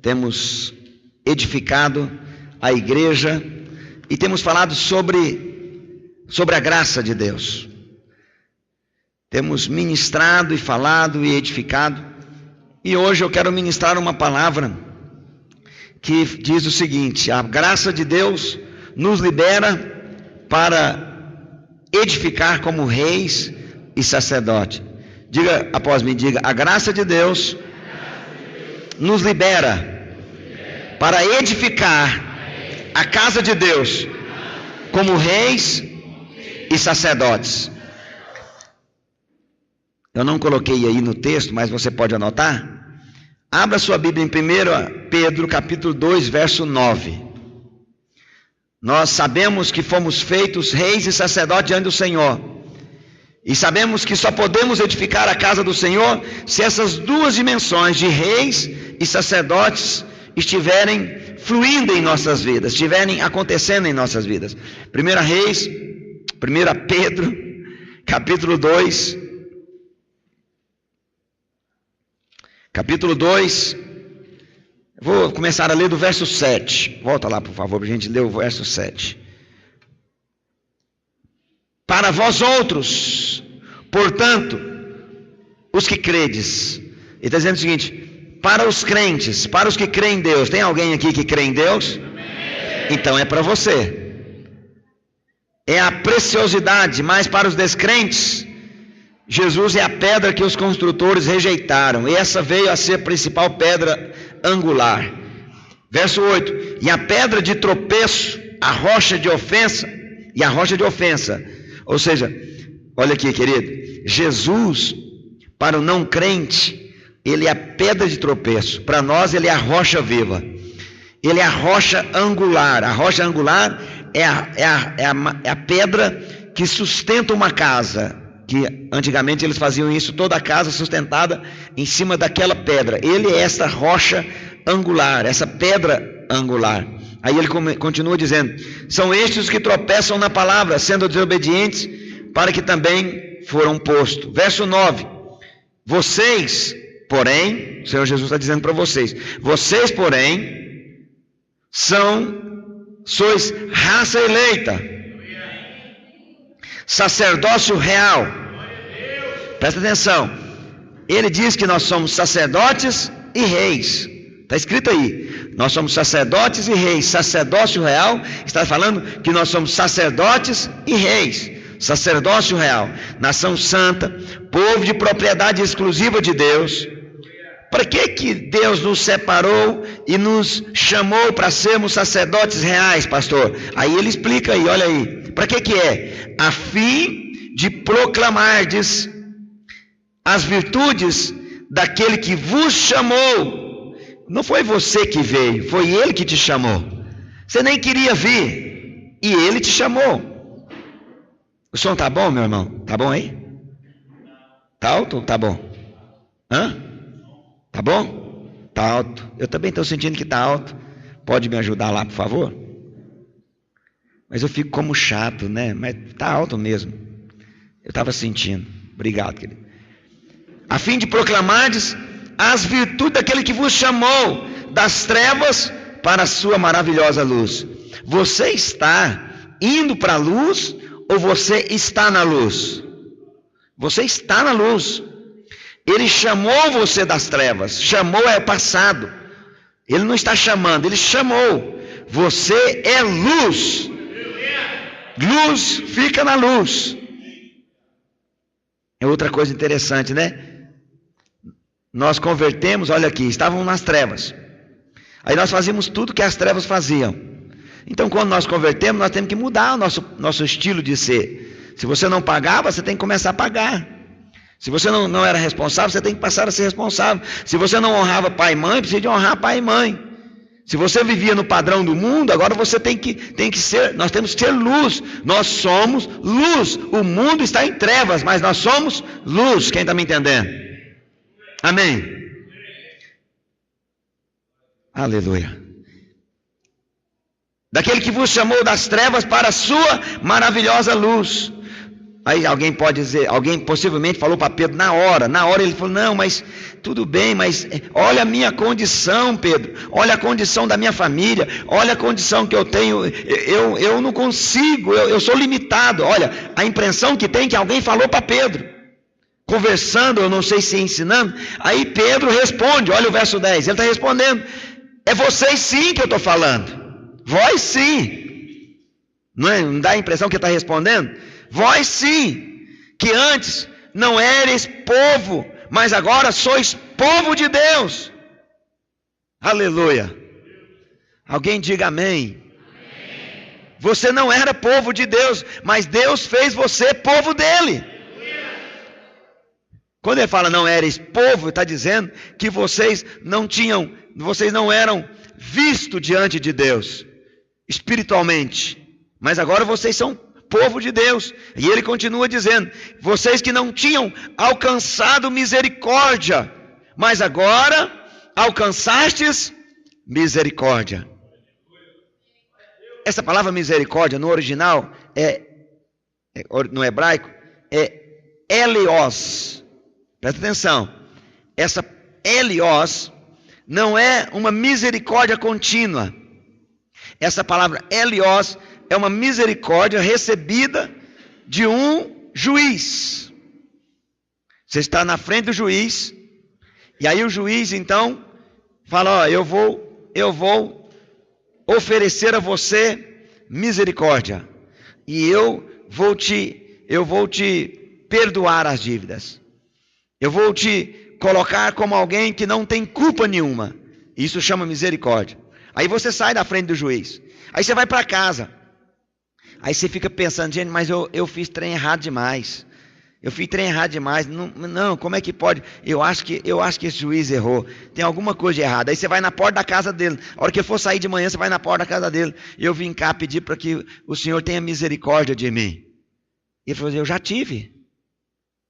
temos edificado a igreja e temos falado sobre a graça de Deus. Temos ministrado e falado e edificado, e hoje eu quero ministrar uma palavra que diz o seguinte: a graça de Deus nos libera para edificar como reis e sacerdotes. Diga após mim, diga: a graça de Deus nos libera para edificar a casa de Deus como reis e sacerdotes. Eu não coloquei aí no texto, mas você pode anotar. Abra sua Bíblia em 1 Pedro capítulo 2, verso 9. Nós sabemos que fomos feitos reis e sacerdotes diante do Senhor, e sabemos que só podemos edificar a casa do Senhor se essas duas dimensões de reis e sacerdotes estiverem fluindo em nossas vidas, estiverem acontecendo em nossas vidas. 1 Pedro capítulo 2, vou começar a ler do verso 7. Volta lá, por favor, para a gente ler o verso 7. Para vós outros, portanto, os que credes. Ele está dizendo o seguinte: para os crentes, para os que creem em Deus. Tem alguém aqui que crê em Deus? Então é para você. É a preciosidade, mas para os descrentes, Jesus é a pedra que os construtores rejeitaram, e essa veio a ser a principal pedra angular. Verso 8: e a pedra de tropeço, a rocha de ofensa, ou seja, olha aqui, querido, Jesus, para o não crente, ele é a pedra de tropeço. Para nós, ele é a rocha viva. Ele é a rocha angular. A rocha angular é a pedra que sustenta uma casa. Que antigamente eles faziam isso, toda a casa sustentada em cima daquela pedra. Ele é essa rocha angular, essa pedra angular. Aí ele continua dizendo: são estes os que tropeçam na palavra, sendo desobedientes, para que também foram postos. Verso 9: vocês, porém, o Senhor Jesus está dizendo para vocês, porém, sois raça eleita, sacerdócio real. Presta atenção, ele diz que nós somos sacerdotes e reis. Está escrito aí, nós somos sacerdotes e reis. Sacerdócio real está falando que nós somos sacerdotes e reis. Sacerdócio real, nação santa, povo de propriedade exclusiva de Deus. Para que Deus nos separou e nos chamou para sermos sacerdotes reais, pastor? Aí ele explica aí, olha aí. Para que é? A fim de proclamardes as virtudes daquele que vos chamou. Não foi você que veio, foi ele que te chamou. Você nem queria vir, e ele te chamou. O som tá bom, meu irmão? Tá bom aí? Tá alto ou tá bom? Hã? Tá bom? Tá alto. Eu também estou sentindo que tá alto. Pode me ajudar lá, por favor? Mas eu fico como chato, né? Mas tá alto mesmo. Eu estava sentindo. Obrigado, querido. A fim de proclamardes as virtudes daquele que vos chamou das trevas para a sua maravilhosa luz. Você está indo para a luz ou você está na luz? Você está na luz. Ele chamou você das trevas. Chamou é o passado. Ele não está chamando, ele chamou. Você é luz. Luz fica na luz. É outra coisa interessante, né? Nós convertemos, olha aqui, estávamos nas trevas. Aí nós fazíamos tudo que as trevas faziam. Então, quando nós convertemos, nós temos que mudar o nosso estilo de ser. Se você não pagava, você tem que começar a pagar. Se você não era responsável, você tem que passar a ser responsável. Se você não honrava pai e mãe, precisa de honrar pai e mãe. Se você vivia no padrão do mundo, agora você tem que ser, nós temos que ser luz. Nós somos luz. O mundo está em trevas, mas nós somos luz. Quem está me entendendo? Amém. Aleluia. Daquele que vos chamou das trevas para a sua maravilhosa luz. Aí alguém pode dizer, alguém possivelmente falou para Pedro na hora ele falou, não, mas tudo bem, mas olha a minha condição, Pedro, olha a condição da minha família, olha a condição que eu tenho, eu não consigo, eu sou limitado. Olha, a impressão que tem que alguém falou para Pedro, conversando, eu não sei se ensinando. Aí Pedro responde, olha o verso 10, ele está respondendo, é vocês sim que eu estou falando, vós sim, não dá a impressão que ele está respondendo? Vós sim, que antes não eres povo, mas agora sois povo de Deus. Aleluia. Alguém diga amém. Você não era povo de Deus, mas Deus fez você povo dele. Quando ele fala não eres povo, está dizendo que vocês não eram vistos diante de Deus, espiritualmente. Mas agora vocês são povo de Deus. E ele continua dizendo, vocês que não tinham alcançado misericórdia, mas agora alcançastes misericórdia. Essa palavra misericórdia no original no hebraico é elios. Presta atenção, essa elios não é uma misericórdia contínua. Essa palavra elios é uma misericórdia recebida de um juiz. Você está na frente do juiz, e aí o juiz então fala, ó, eu vou oferecer a você misericórdia, e eu vou te perdoar as dívidas. Eu vou te colocar como alguém que não tem culpa nenhuma. Isso chama misericórdia. Aí você sai da frente do juiz. Aí você vai para casa. Aí você fica pensando, gente, mas eu fiz trem errado demais. Não, como é que pode? Eu acho que esse juiz errou. Tem alguma coisa de errado. Aí você vai na porta da casa dele. A hora que ele for sair de manhã, você vai na porta da casa dele. Eu vim cá pedir para que o Senhor tenha misericórdia de mim. E ele falou, eu já tive.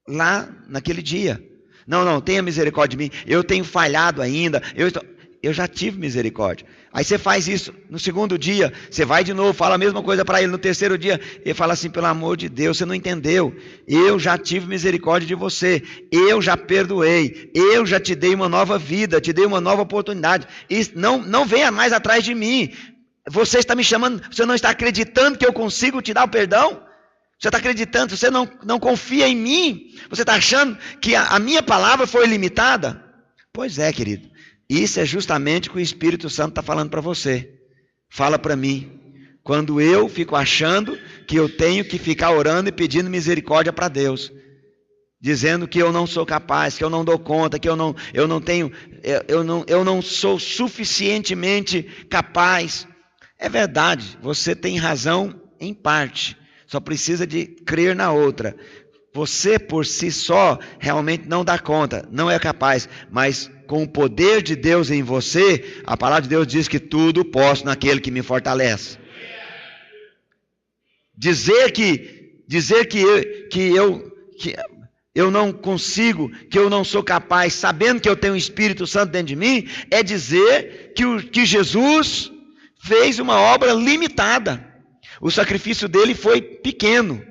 Lá naquele dia. Não, tenha misericórdia de mim. Eu tenho falhado ainda. Eu já tive misericórdia. Aí você faz isso, no segundo dia, você vai de novo, fala a mesma coisa para ele, no terceiro dia, ele fala assim, pelo amor de Deus, você não entendeu, eu já tive misericórdia de você, eu já perdoei, eu já te dei uma nova vida, te dei uma nova oportunidade, e não venha mais atrás de mim, você está me chamando, você não está acreditando que eu consigo te dar o perdão? Você está acreditando, você não confia em mim, você está achando que a minha palavra foi limitada? Pois é, querido. Isso é justamente o que o Espírito Santo está falando para você. Fala para mim. Quando eu fico achando que eu tenho que ficar orando e pedindo misericórdia para Deus, dizendo que eu não sou capaz, que eu não dou conta, que eu não sou suficientemente capaz. É verdade, você tem razão em parte. Só precisa de crer na outra. Você por si só realmente não dá conta, não é capaz, mas com o poder de Deus em você, a palavra de Deus diz que tudo posso naquele que me fortalece. Dizer que eu não consigo, que eu não sou capaz, sabendo que eu tenho o Espírito Santo dentro de mim, é dizer que Jesus fez uma obra limitada. O sacrifício dele foi pequeno.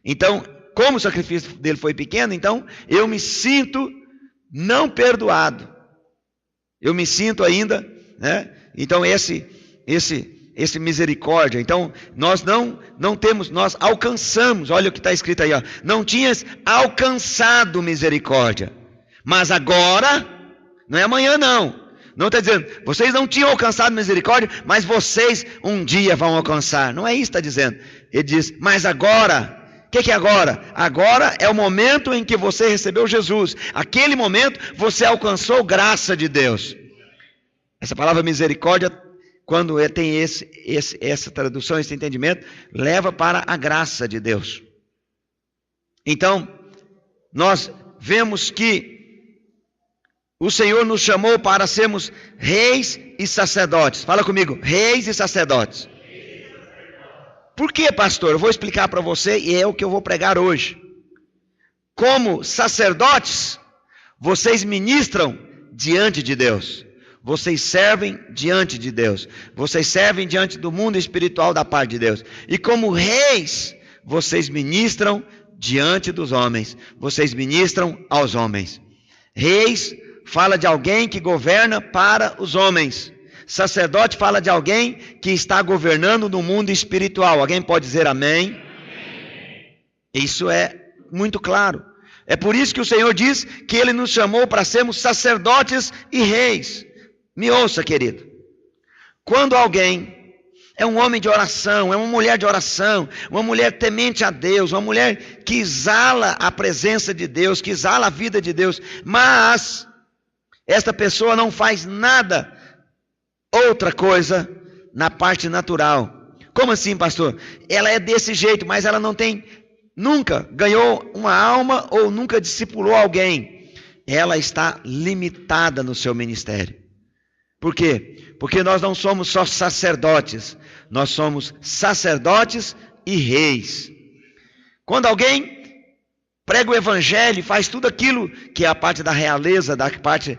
Então, como o sacrifício dele foi pequeno, então eu me sinto não perdoado. Eu me sinto ainda, né? Então esse misericórdia. Então nós não temos, nós alcançamos. Olha o que está escrito aí, ó. Não tinhas alcançado misericórdia, mas agora, não é amanhã não. Não está dizendo, vocês não tinham alcançado misericórdia, mas vocês um dia vão alcançar. Não é isso que está dizendo. Ele diz, mas agora. O que é agora? Agora é o momento em que você recebeu Jesus. Aquele momento você alcançou graça de Deus. Essa palavra misericórdia, quando tem essa tradução, esse entendimento, leva para a graça de Deus. Então, nós vemos que o Senhor nos chamou para sermos reis e sacerdotes. Fala comigo, reis e sacerdotes. Por que, pastor? Eu vou explicar para você e é o que eu vou pregar hoje. Como sacerdotes, vocês ministram diante de Deus. Vocês servem diante de Deus. Vocês servem diante do mundo espiritual da parte de Deus. E como reis, vocês ministram diante dos homens, vocês ministram aos homens. Reis fala de alguém que governa para os homens. Sacerdote fala de alguém que está governando no mundo espiritual. Alguém pode dizer amém? Amém. Isso é muito claro. É por isso que o Senhor diz que Ele nos chamou para sermos sacerdotes e reis. Me ouça, querido. Quando alguém é um homem de oração, é uma mulher de oração, uma mulher temente a Deus, uma mulher que exala a presença de Deus, que exala a vida de Deus, mas esta pessoa não faz nada, outra coisa, na parte natural. Como assim, pastor? Ela é desse jeito, mas ela não tem... Nunca ganhou uma alma ou nunca discipulou alguém. Ela está limitada no seu ministério. Por quê? Porque nós não somos só sacerdotes. Nós somos sacerdotes e reis. Quando alguém prega o evangelho, faz tudo aquilo que é a parte da realeza, da parte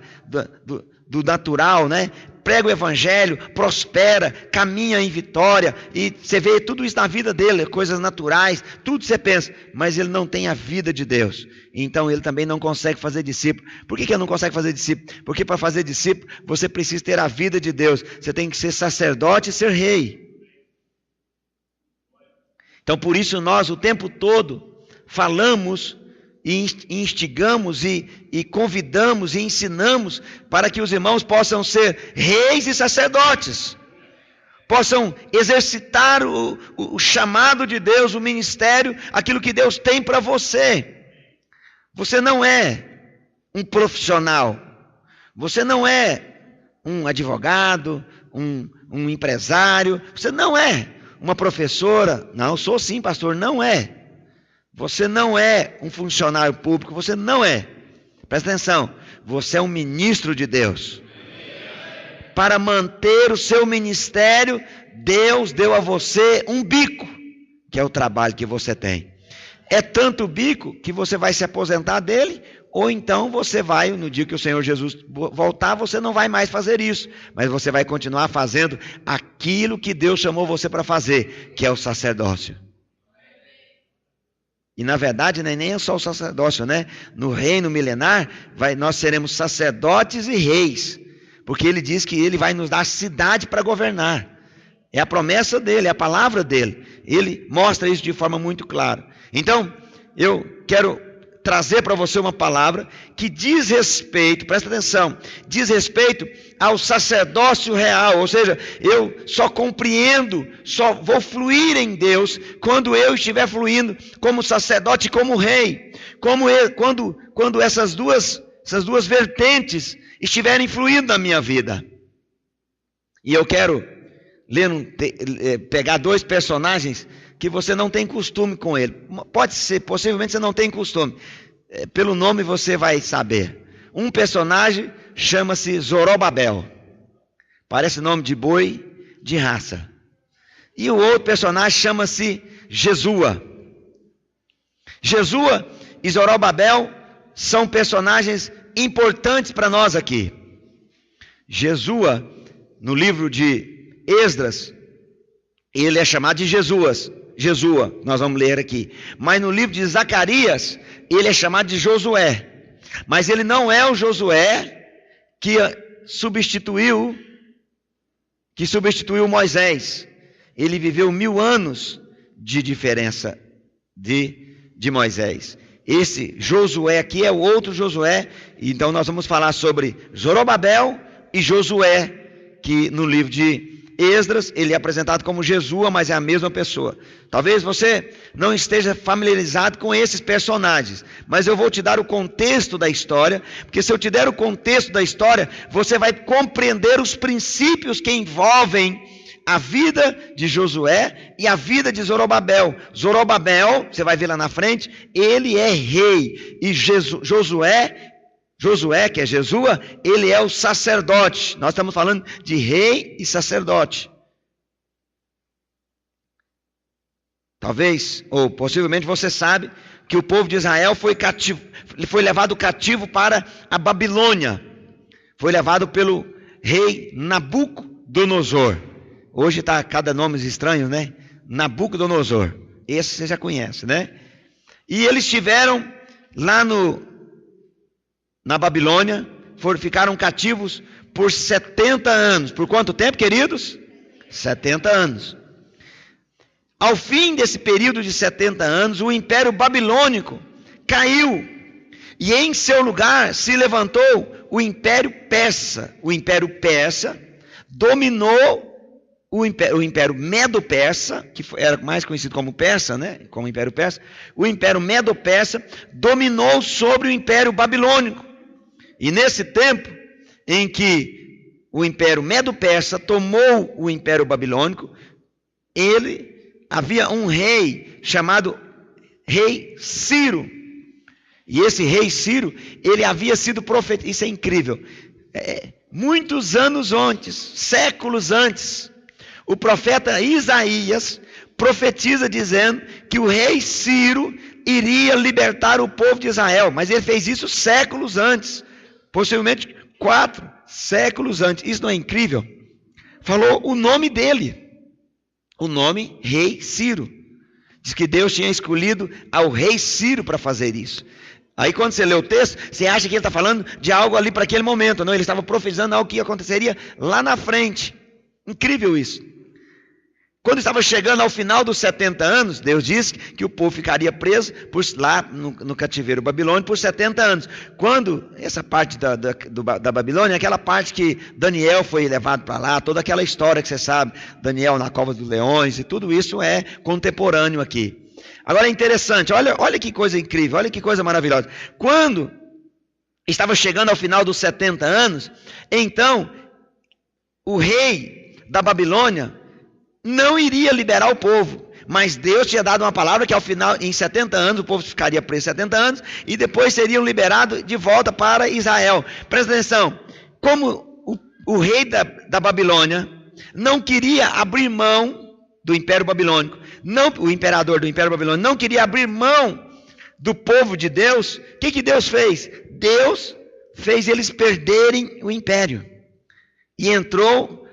do natural, né? Prega o evangelho, prospera, caminha em vitória, e você vê tudo isso na vida dele, coisas naturais, tudo você pensa, mas ele não tem a vida de Deus, então ele também não consegue fazer discípulo. Por que ele não consegue fazer discípulo? Porque para fazer discípulo, você precisa ter a vida de Deus, você tem que ser sacerdote e ser rei. Então por isso nós o tempo todo falamos e instigamos e convidamos e ensinamos para que os irmãos possam ser reis e sacerdotes, possam exercitar o chamado de Deus, o ministério, aquilo que Deus tem para você. Você não é um profissional, você não é um advogado, um empresário, você não é uma professora. Não, sou sim, pastor, não é. Você não é um funcionário público, você não é. Presta atenção, você é um ministro de Deus. Para manter o seu ministério, Deus deu a você um bico, que é o trabalho que você tem. É tanto bico que você vai se aposentar dele, ou então você vai, no dia que o Senhor Jesus voltar, você não vai mais fazer isso, mas você vai continuar fazendo aquilo que Deus chamou você para fazer, que é o sacerdócio. E na verdade nem é só o sacerdócio, né? No reino milenar, nós seremos sacerdotes e reis, porque ele diz que ele vai nos dar cidade para governar. É a promessa dele, é a palavra dele. Ele mostra isso de forma muito clara. Então, eu quero trazer para você uma palavra que diz respeito, presta atenção, diz respeito ao sacerdócio real, ou seja, eu só compreendo, só vou fluir em Deus quando eu estiver fluindo como sacerdote e como rei, quando essas duas vertentes estiverem fluindo na minha vida. E eu quero pegar dois personagens que você não tem costume com ele. Pode ser, possivelmente você não tem costume. Pelo nome você vai saber. Um personagem chama-se Zorobabel. Parece nome de boi de raça. E o outro personagem chama-se Jesua. Jesua e Zorobabel são personagens importantes para nós aqui. Jesua, no livro de Esdras, ele é chamado de Jesua, nós vamos ler aqui. Mas no livro de Zacarias, ele é chamado de Josué. Mas ele não é o Josué que substituiu Moisés. Ele viveu 1000 anos de diferença de Moisés. Esse Josué aqui é o outro Josué. Então nós vamos falar sobre Zorobabel e Josué, que no livro de Esdras, ele é apresentado como Jesua, mas é a mesma pessoa. Talvez você não esteja familiarizado com esses personagens, mas eu vou te dar o contexto da história, porque se eu te der o contexto da história, você vai compreender os princípios que envolvem a vida de Josué e a vida de Zorobabel. Zorobabel, você vai ver lá na frente, ele é rei, e Josué, que é Jesua, ele é o sacerdote. Nós estamos falando de rei e sacerdote. Talvez, ou possivelmente você sabe, que o povo de Israel foi levado cativo para a Babilônia. Foi levado pelo rei Nabucodonosor. Hoje está cada nome estranho, né? Nabucodonosor. Esse você já conhece, né? E eles estiveram lá na Babilônia, ficaram cativos por 70 anos. Por quanto tempo, queridos? 70 anos. Ao fim desse período de 70 anos, o Império Babilônico caiu. E em seu lugar se levantou o Império Persa. O Império Persa dominou o Império Medo-Persa, que era mais conhecido como Persa, né? Como Império Persa. O Império Medo-Persa dominou sobre o Império Babilônico. E nesse tempo em que o Império Medo-Persa tomou o Império Babilônico, havia um rei chamado Rei Ciro. E esse Rei Ciro, ele havia sido profeta. Isso é incrível. Muitos anos antes, séculos antes, o profeta Isaías profetiza dizendo que o rei Ciro iria libertar o povo de Israel. Mas ele fez isso séculos antes. Possivelmente 4 séculos antes. Isso não é incrível? Falou o nome dele. O nome Rei Ciro. Diz que Deus tinha escolhido ao rei Ciro para fazer isso. Aí quando você lê o texto, você acha que ele está falando de algo ali para aquele momento. Não, ele estava profetizando algo que aconteceria lá na frente. Incrível isso. Quando estava chegando ao final dos 70 anos, Deus disse que o povo ficaria preso lá no cativeiro babilônico por 70 anos. Quando essa parte da Babilônia, aquela parte que Daniel foi levado para lá, toda aquela história que você sabe, Daniel na cova dos leões, e tudo isso é contemporâneo aqui. Agora é interessante, olha que coisa incrível, olha que coisa maravilhosa. Quando estava chegando ao final dos 70 anos, então o rei da Babilônia não iria liberar o povo, mas Deus tinha dado uma palavra que ao final, em 70 anos, o povo ficaria preso 70 anos, e depois seriam liberados de volta para Israel. Presta atenção, como o rei da Babilônia não queria abrir mão do Império Babilônico, o imperador do Império Babilônico não queria abrir mão do povo de Deus, o que Deus fez? Deus fez eles perderem o império, e entrou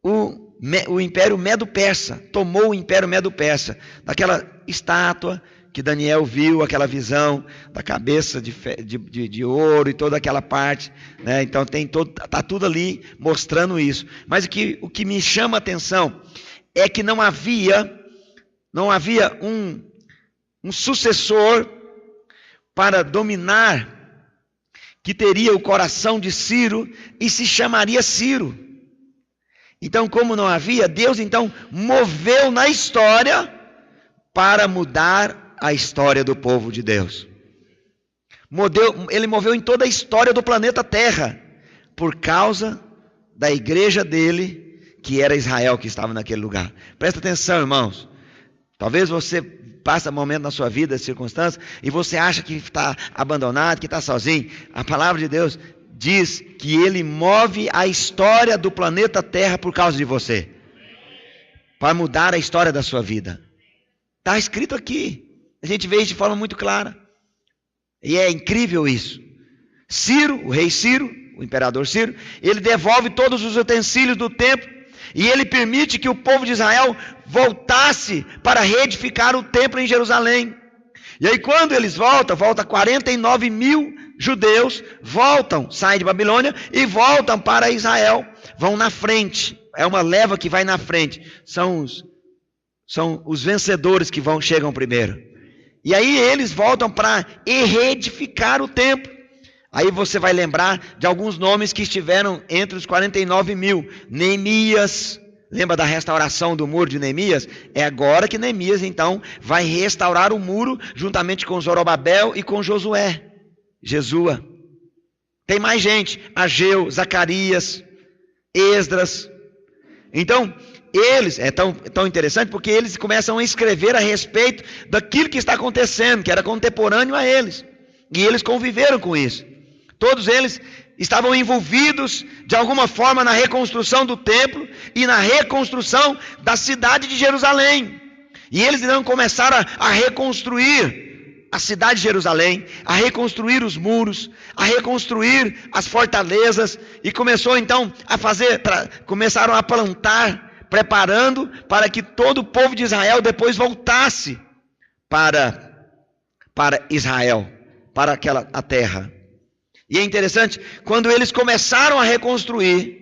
o Império Medo-Persa, tomou o Império Medo-Persa, daquela estátua que Daniel viu, aquela visão da cabeça de ouro e toda aquela parte, né? Então está tudo ali mostrando isso. Mas o que me chama a atenção é que não havia um sucessor para dominar, que teria o coração de Ciro e se chamaria Ciro. Então, como não havia, Deus então moveu na história para mudar a história do povo de Deus. Ele moveu em toda a história do planeta Terra, por causa da igreja dele, que era Israel, que estava naquele lugar. Presta atenção, irmãos. Talvez você passe um momento na sua vida, circunstâncias, e você acha que está abandonado, que está sozinho. A palavra de Deus diz que ele move a história do planeta Terra por causa de você, para mudar a história da sua vida. Está escrito aqui, a gente vê isso de forma muito clara, e é incrível isso. Ciro, o rei Ciro, o imperador Ciro, ele devolve todos os utensílios do templo, e ele permite que o povo de Israel voltasse para reedificar o templo em Jerusalém. E aí quando eles voltam 49 mil judeus, saem de Babilônia e voltam para Israel, vão na frente, é uma leva que vai na frente, são os vencedores que chegam primeiro. E aí eles voltam para reedificar o templo. Aí você vai lembrar de alguns nomes que estiveram entre os 49 mil. Neemias, lembra da restauração do muro de Neemias? É agora que Neemias então vai restaurar o muro juntamente com Zorobabel e com Jesua. Tem mais gente, Ageu, Zacarias, Esdras. Então, eles, é tão interessante porque eles começam a escrever a respeito daquilo que está acontecendo, que era contemporâneo a eles. E eles conviveram com isso. Todos eles estavam envolvidos de alguma forma na reconstrução do templo e na reconstrução da cidade de Jerusalém. E eles então começaram a reconstruir a cidade de Jerusalém, a reconstruir os muros, a reconstruir as fortalezas, e começou então começaram a plantar, preparando para que todo o povo de Israel depois voltasse para para Israel, para a terra. E é interessante, quando eles começaram a reconstruir,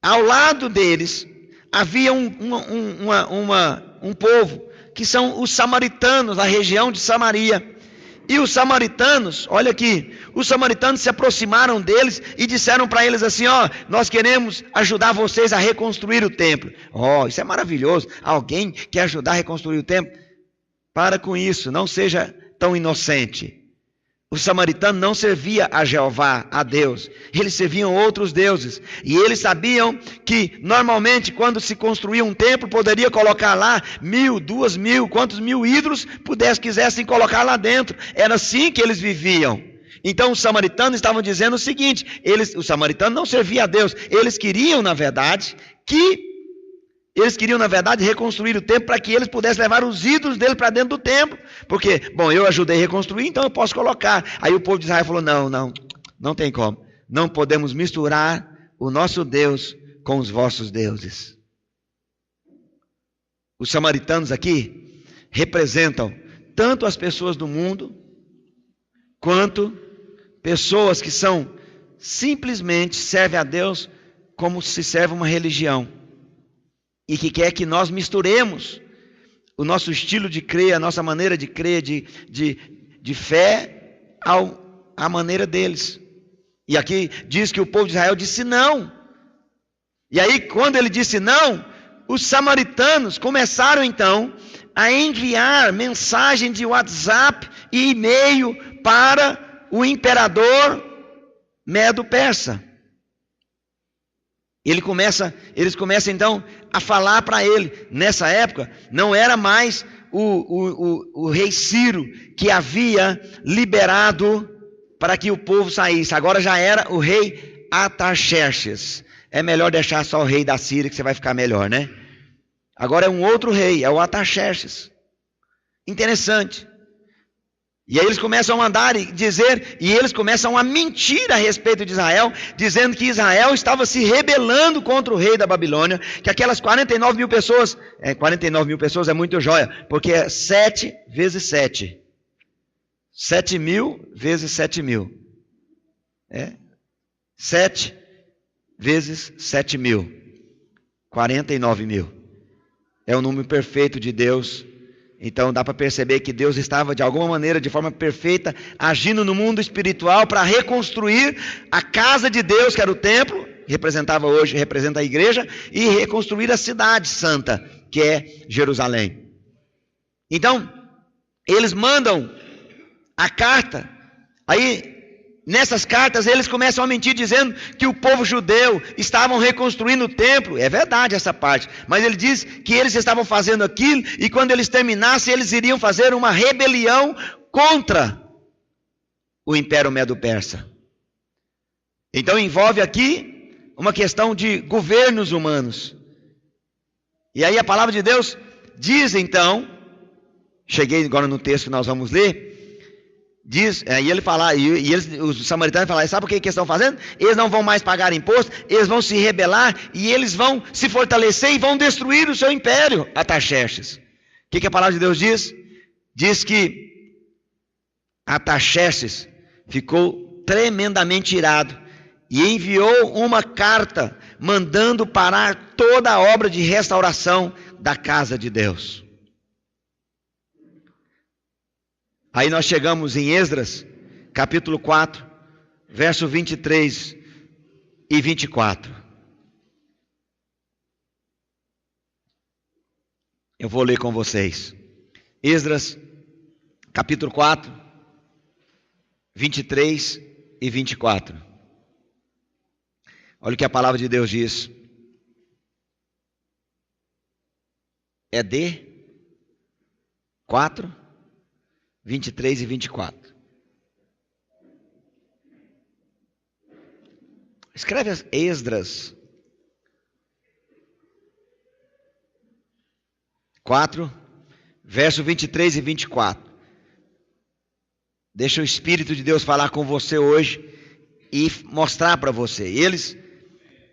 ao lado deles havia um povo, que são os samaritanos, da região de Samaria. E os samaritanos, olha aqui, os samaritanos se aproximaram deles e disseram para eles assim: ó, nós queremos ajudar vocês a reconstruir o templo. Ó, isso é maravilhoso, alguém quer ajudar a reconstruir o templo? Para com isso, não seja tão inocente. O samaritano não servia a Jeová, a Deus, eles serviam outros deuses, e eles sabiam que normalmente quando se construía um templo, poderia colocar lá 1.000, 2.000, quantos mil ídolos quisessem colocar lá dentro. Era assim que eles viviam. Então os samaritanos estavam dizendo o seguinte: os samaritanos não serviam a Deus, eles queriam na verdade reconstruir o templo para que eles pudessem levar os ídolos dele para dentro do templo. Porque, bom, eu ajudei a reconstruir, então eu posso colocar. Aí o povo de Israel falou: não tem como. Não podemos misturar o nosso Deus com os vossos deuses. Os samaritanos aqui representam tanto as pessoas do mundo, quanto pessoas que simplesmente servem a Deus como se serve uma religião. E que quer que nós misturemos o nosso estilo de crer, a nossa maneira de crer, de fé, à maneira deles. E aqui diz que o povo de Israel disse não. E aí, quando ele disse não, os samaritanos começaram então a enviar mensagem de WhatsApp e e-mail para o imperador Medo-Persa. Eles começam então a falar para ele. Nessa época não era mais o rei Ciro que havia liberado para que o povo saísse. Agora já era o rei Artaxerxes. É melhor deixar só o rei da Síria, que você vai ficar melhor, né? Agora é um outro rei, é o Artaxerxes. Interessante. E aí eles começam a mandar e dizer, e eles começam a mentir a respeito de Israel, dizendo que Israel estava se rebelando contra o rei da Babilônia, que aquelas 49 mil pessoas, 49 mil pessoas é muito joia, porque é 7 vezes 7. 7 mil vezes 7 mil. 7 vezes 7 mil. 49 mil. É o número perfeito de Deus. Então dá para perceber que Deus estava de alguma maneira, de forma perfeita, agindo no mundo espiritual para reconstruir a casa de Deus, que era o templo, representa a igreja, e reconstruir a cidade santa, que é Jerusalém. Então, eles mandam a carta, aí nessas cartas eles começam a mentir, dizendo que o povo judeu estavam reconstruindo o templo. É verdade essa parte, mas ele diz que eles estavam fazendo aquilo, e quando eles terminassem, eles iriam fazer uma rebelião contra o Império Medo-Persa. Então envolve aqui uma questão de governos humanos. E aí a palavra de Deus diz então, cheguei agora no texto que nós vamos ler, diz, aí ele fala, e eles, os samaritanos falam: sabe o que eles estão fazendo? Eles não vão mais pagar imposto, eles vão se rebelar, e eles vão se fortalecer e vão destruir o seu império, Artaxerxes. O que a palavra de Deus diz? Diz que Artaxerxes ficou tremendamente irado e enviou uma carta mandando parar toda a obra de restauração da casa de Deus. Aí nós chegamos em Esdras, capítulo 4, verso 23 e 24. Eu vou ler com vocês. Esdras, capítulo 4, 23 e 24. Olha o que a palavra de Deus diz. É de 4, 23 e 24. Escreve Esdras 4, verso 23 e 24. Deixa o Espírito de Deus falar com você hoje e mostrar para você.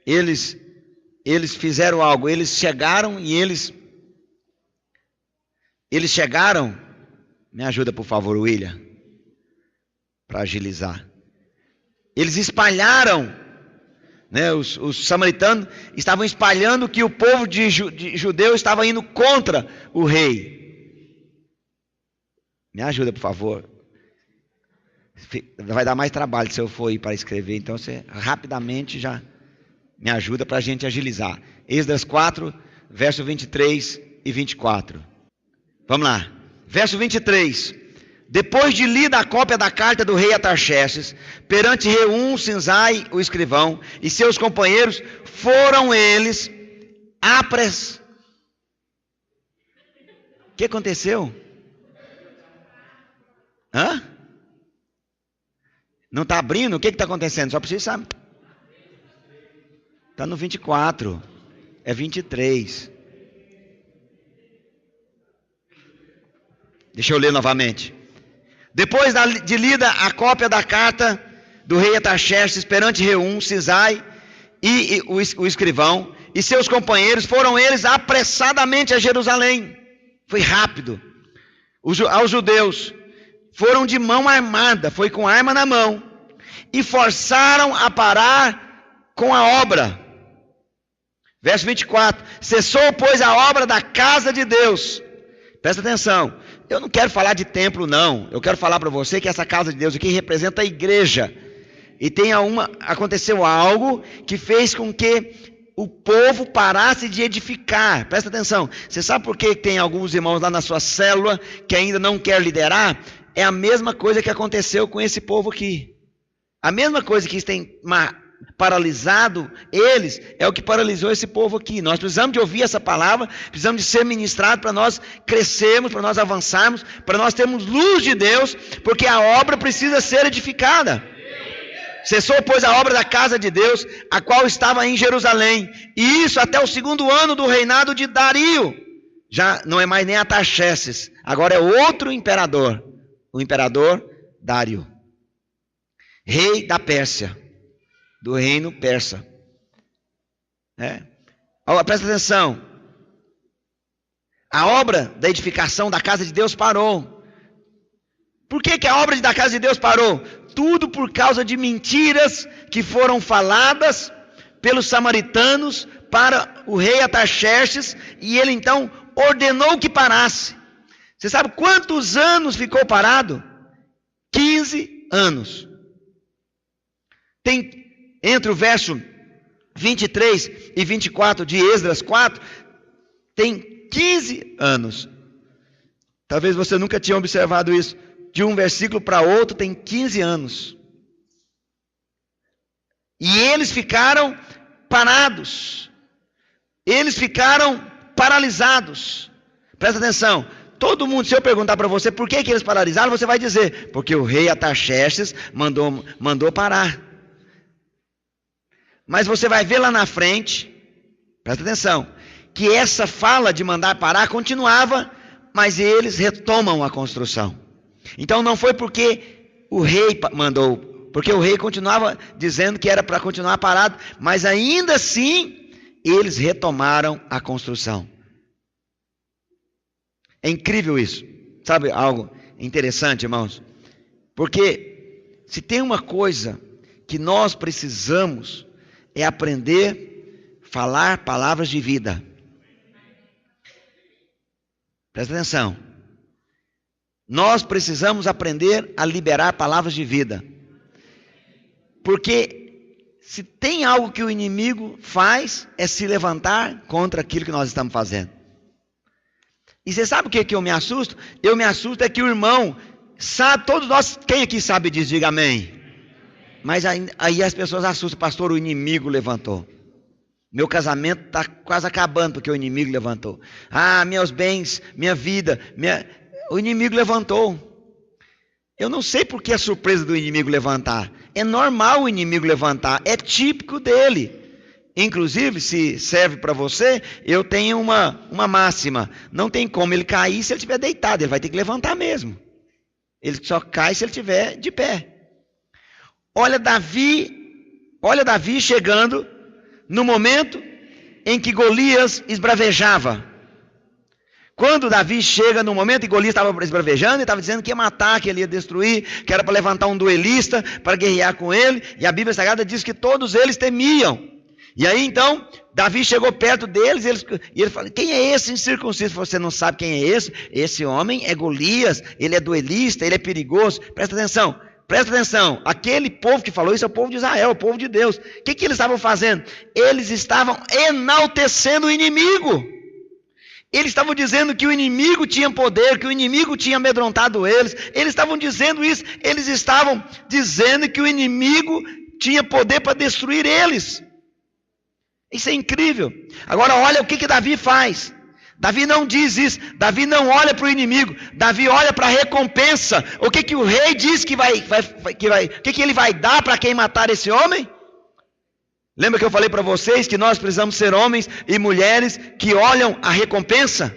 Eles fizeram algo. Eles chegaram e eles chegaram Me ajuda, por favor, William, para agilizar. Eles espalharam, né, os samaritanos estavam espalhando que o povo de judeu estava indo contra o rei. Me ajuda, por favor. Vai dar mais trabalho se eu for ir para escrever, então você rapidamente já me ajuda para a gente agilizar. Esdras 4, verso 23 e 24. Vamos lá. Verso 23. Depois de lida a cópia da carta do rei Artaxerxes, perante Reum, Sinzai, o escrivão, e seus companheiros, foram eles O que aconteceu? Hã? Não está abrindo? O que está acontecendo? Só preciso saber. Está no 24. É 23. Deixa eu ler novamente. Depois de lida a cópia da carta do rei Artaxerxes perante Reum, Sinzai e o escrivão e seus companheiros, foram eles apressadamente a Jerusalém. Foi rápido. Aos judeus. Foram de mão armada, foi com arma na mão, e forçaram a parar com a obra. Verso 24. Cessou, pois, a obra da casa de Deus. Presta atenção. Eu não quero falar de templo, não. Eu quero falar para você que essa casa de Deus aqui representa a igreja. E aconteceu algo que fez com que o povo parasse de edificar. Presta atenção. Você sabe por que tem alguns irmãos lá na sua célula que ainda não quer liderar? É a mesma coisa que aconteceu com esse povo aqui. A mesma coisa que tem paralisado eles, é o que paralisou esse povo aqui. Nós precisamos de ouvir essa palavra, precisamos de ser ministrado para nós crescermos, para nós avançarmos, para nós termos luz de Deus, porque a obra precisa ser edificada. Cessou, pois, a obra da casa de Deus, a qual estava em Jerusalém, e isso até o 2º ano do reinado de Dario. Já não é mais nem Artaxerxes, agora é outro imperador, o imperador Dário, rei da Pérsia, do reino persa. Presta atenção. A obra da edificação da casa de Deus parou. Por que a obra da casa de Deus parou? Tudo por causa de mentiras que foram faladas pelos samaritanos para o rei Artaxerxes, e ele então ordenou que parasse. Você sabe quantos anos ficou parado? 15 anos. Tem entre o verso 23 e 24 de Esdras 4, tem 15 anos. Talvez você nunca tinha observado isso. De um versículo para outro tem 15 anos. E eles ficaram parados. Eles ficaram paralisados. Presta atenção. Todo mundo, se eu perguntar para você por que eles paralisaram, você vai dizer, porque o rei Artaxerxes mandou parar. Mas você vai ver lá na frente, presta atenção, que essa fala de mandar parar continuava, mas eles retomam a construção. Então não foi porque o rei mandou, porque o rei continuava dizendo que era para continuar parado, mas ainda assim eles retomaram a construção. É incrível isso. Sabe algo interessante, irmãos? Porque se tem uma coisa que nós precisamos é aprender a falar palavras de vida. Presta atenção. Nós precisamos aprender a liberar palavras de vida. Porque se tem algo que o inimigo faz, é se levantar contra aquilo que nós estamos fazendo. E você sabe o que eu me assusto? Eu me assusto é que o irmão sabe, todos nós, quem aqui sabe disso, diga amém. Mas aí as pessoas assustam, pastor, o inimigo levantou. Meu casamento está quase acabando porque o inimigo levantou. Meus bens, minha vida, o inimigo levantou. Eu não sei por que a surpresa do inimigo levantar. É normal o inimigo levantar, é típico dele. Inclusive, se serve para você, eu tenho uma máxima. Não tem como ele cair se ele estiver deitado, ele vai ter que levantar mesmo. Ele só cai se ele estiver de pé. Olha Davi chegando no momento em que Golias esbravejava. Quando Davi chega no momento, e Golias estava esbravejando, e estava dizendo que ia matar, que ele ia destruir, que era para levantar um duelista, para guerrear com ele, e a Bíblia Sagrada diz que todos eles temiam. E aí então, Davi chegou perto deles, e ele falou: quem é esse incircunciso? Você não sabe quem é esse? Esse homem é Golias, ele é duelista, ele é perigoso. Presta atenção, aquele povo que falou isso é o povo de Israel, o povo de Deus. O que eles estavam fazendo? Eles estavam enaltecendo o inimigo. Eles estavam dizendo que o inimigo tinha poder, que o inimigo tinha amedrontado eles. Eles estavam dizendo isso, eles estavam dizendo que o inimigo tinha poder para destruir eles. Isso é incrível. Agora olha o que Davi faz. Davi não diz isso, Davi não olha para o inimigo, Davi olha para a recompensa. O que o rei diz que o que ele vai dar para quem matar esse homem? Lembra que eu falei para vocês que nós precisamos ser homens e mulheres que olham a recompensa?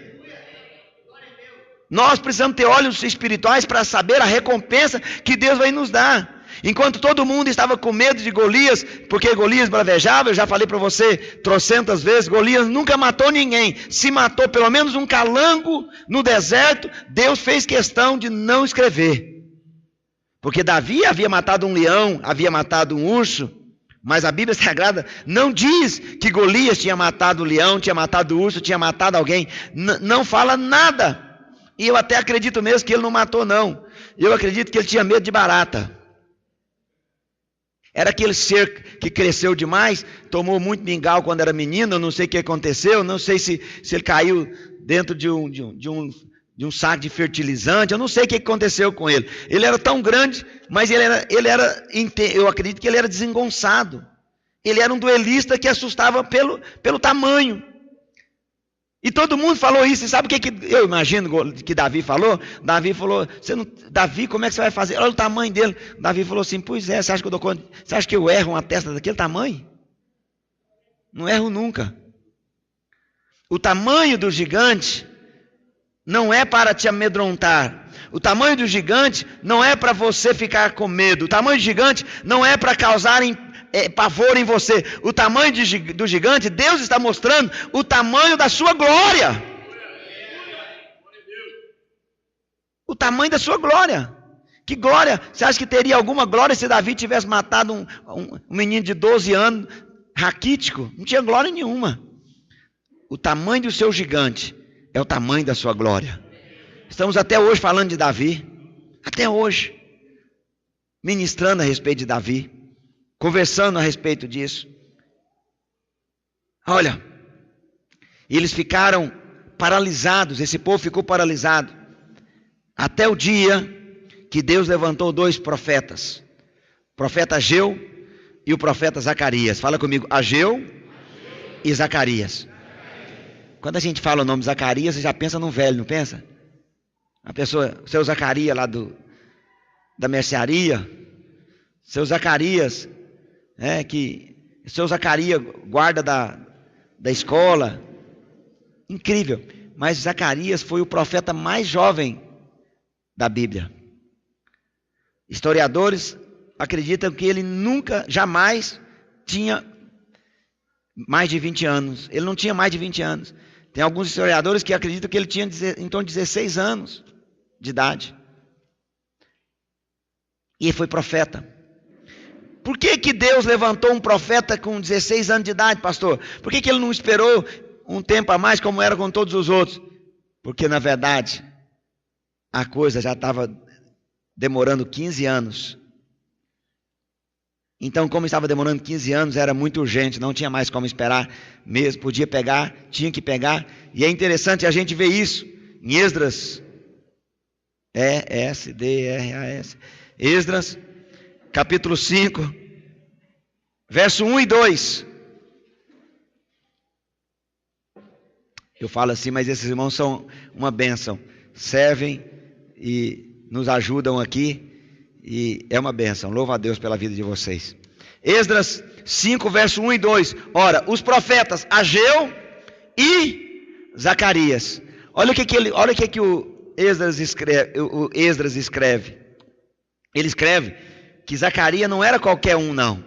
Nós precisamos ter olhos espirituais para saber a recompensa que Deus vai nos dar. Enquanto todo mundo estava com medo de Golias, porque Golias bravejava, eu já falei para você trocentas vezes, Golias nunca matou ninguém. Se matou pelo menos um calango no deserto, Deus fez questão de não escrever. Porque Davi havia matado um leão, havia matado um urso, mas a Bíblia Sagrada não diz que Golias tinha matado o leão, tinha matado o urso, tinha matado alguém. Não fala nada. E eu até acredito mesmo que ele não matou, não. Eu acredito que ele tinha medo de barata. Era aquele ser que cresceu demais, tomou muito mingau quando era menino, eu não sei o que aconteceu, não sei se ele caiu dentro de um saco de fertilizante, eu não sei o que aconteceu com ele. Ele era tão grande, mas eu acredito que ele era desengonçado. Ele era um duelista que assustava pelo tamanho. E todo mundo falou isso, e sabe o que eu imagino que Davi falou? Davi falou: Davi, como é que você vai fazer? Olha o tamanho dele. Davi falou assim: pois é, você acha que eu erro uma testa daquele tamanho? Não erro nunca. O tamanho do gigante não é para te amedrontar. O tamanho do gigante não é para você ficar com medo. O tamanho do gigante não é para causar pavor em você. O tamanho do gigante, Deus está mostrando o tamanho da sua glória. O tamanho da sua glória. Que glória? Você acha que teria alguma glória se Davi tivesse matado um menino de 12 anos, raquítico? Não tinha glória nenhuma. O tamanho do seu gigante é o tamanho da sua glória. Estamos até hoje falando de Davi. Até hoje. Ministrando a respeito de Davi. Conversando a respeito disso. Olha, eles ficaram paralisados, esse povo ficou paralisado, até o dia que Deus levantou 2 profetas, o profeta Ageu e o profeta Zacarias. Fala comigo, Ageu e Zacarias. Quando a gente fala o nome Zacarias, você já pensa num velho, não pensa? A pessoa, seu Zacarias lá da mercearia, seu Zacarias, seu Zacarias guarda da escola, incrível. Mas Zacarias foi o profeta mais jovem da Bíblia. Historiadores acreditam que ele jamais tinha mais de 20 anos. Ele não tinha mais de 20 anos. Tem alguns historiadores que acreditam que ele tinha em torno de 16 anos de idade. E ele foi profeta. Por que Deus levantou um profeta com 16 anos de idade, pastor? Por que ele não esperou um tempo a mais como era com todos os outros? Porque na verdade a coisa já estava demorando 15 anos. Então, como estava demorando 15 anos, era muito urgente, não tinha mais como esperar mesmo, podia pegar, tinha que pegar. E é interessante a gente ver isso em Esdras, E-S-D-R-A-S, Esdras, capítulo 5, verso 1 e 2. Eu falo assim, mas esses irmãos são uma bênção, servem e nos ajudam aqui. E é uma bênção, louva a Deus pela vida de vocês. Esdras 5, verso 1 e 2. Ora, os profetas Ageu e Zacarias. Olha o que o Esdras escreve. Ele escreve que Zacarias não era qualquer um, não.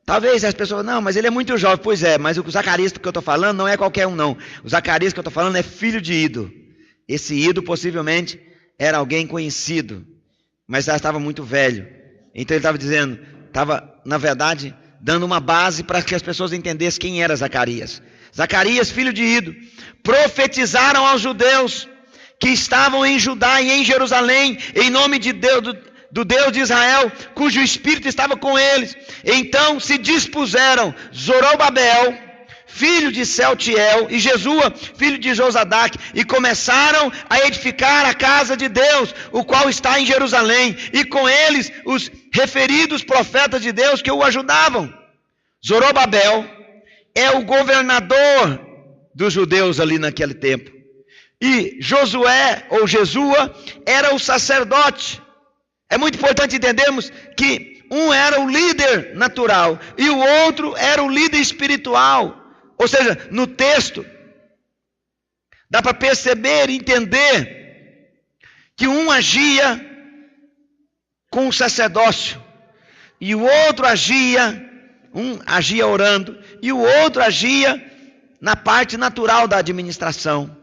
Talvez as pessoas, não, mas ele é muito jovem. Pois é, mas o Zacarias que eu estou falando não é qualquer um, não. O Zacarias que eu estou falando é filho de Ido. Esse ídolo possivelmente era alguém conhecido, mas já estava muito velho. Então ele estava dizendo, estava, na verdade, dando uma base para que as pessoas entendessem quem era Zacarias. Zacarias, filho de Ido, profetizaram aos judeus que estavam em Judá e em Jerusalém, em nome de Deus, do Deus de Israel, cujo Espírito estava com eles. Então se dispuseram Zorobabel, filho de Sealtiel, e Jesua, filho de Josadaque, e começaram a edificar a casa de Deus, o qual está em Jerusalém, e com eles os referidos profetas de Deus que o ajudavam. Zorobabel é o governador dos judeus ali naquele tempo, e Josué ou Jesua era o sacerdote. É muito importante entendermos que um era o líder natural e o outro era o líder espiritual. Ou seja, no texto dá para perceber e entender que um agia com o sacerdócio e o outro agia, um agia orando e o outro agia na parte natural da administração.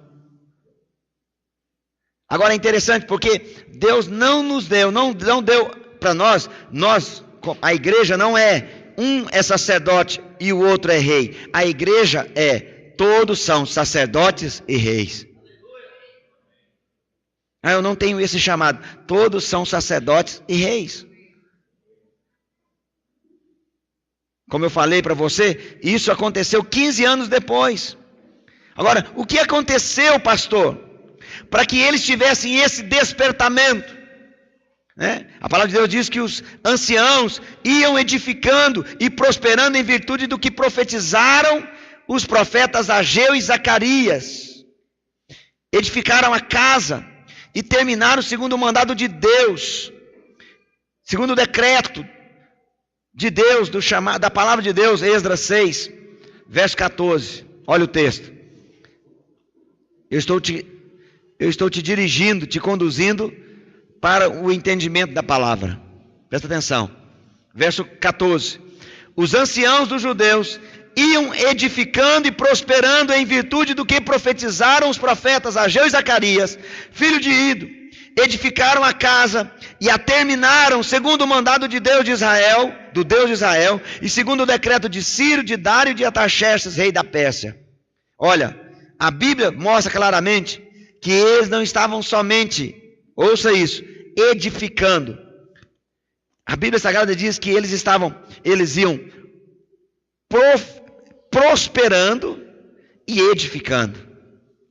Agora é interessante porque Deus não nos deu, não deu para nós, a igreja não é, um é sacerdote e o outro é rei. A igreja todos são sacerdotes e reis. Eu não tenho esse chamado. Todos são sacerdotes e reis. Como eu falei para você, isso aconteceu 15 anos depois. Agora, o que aconteceu, pastor? Para que eles tivessem esse despertamento, né? A palavra de Deus diz que os anciãos iam edificando e prosperando em virtude do que profetizaram os profetas Ageu e Zacarias. Edificaram a casa e terminaram segundo o mandado de Deus, segundo o decreto de Deus, da palavra de Deus, Esdras 6, verso 14. Olha o texto. Eu estou te dirigindo, te conduzindo para o entendimento da palavra. Presta atenção. Verso 14. Os anciãos dos judeus iam edificando e prosperando em virtude do que profetizaram os profetas Ageu e Zacarias, filho de Ido. Edificaram a casa e a terminaram segundo o mandado de Deus de Israel, do Deus de Israel, e segundo o decreto de Ciro, de Dário e de Artaxerxes, rei da Pérsia. Olha, a Bíblia mostra claramente que eles não estavam somente, ouça isso, edificando. A Bíblia Sagrada diz que eles iam prosperando e edificando.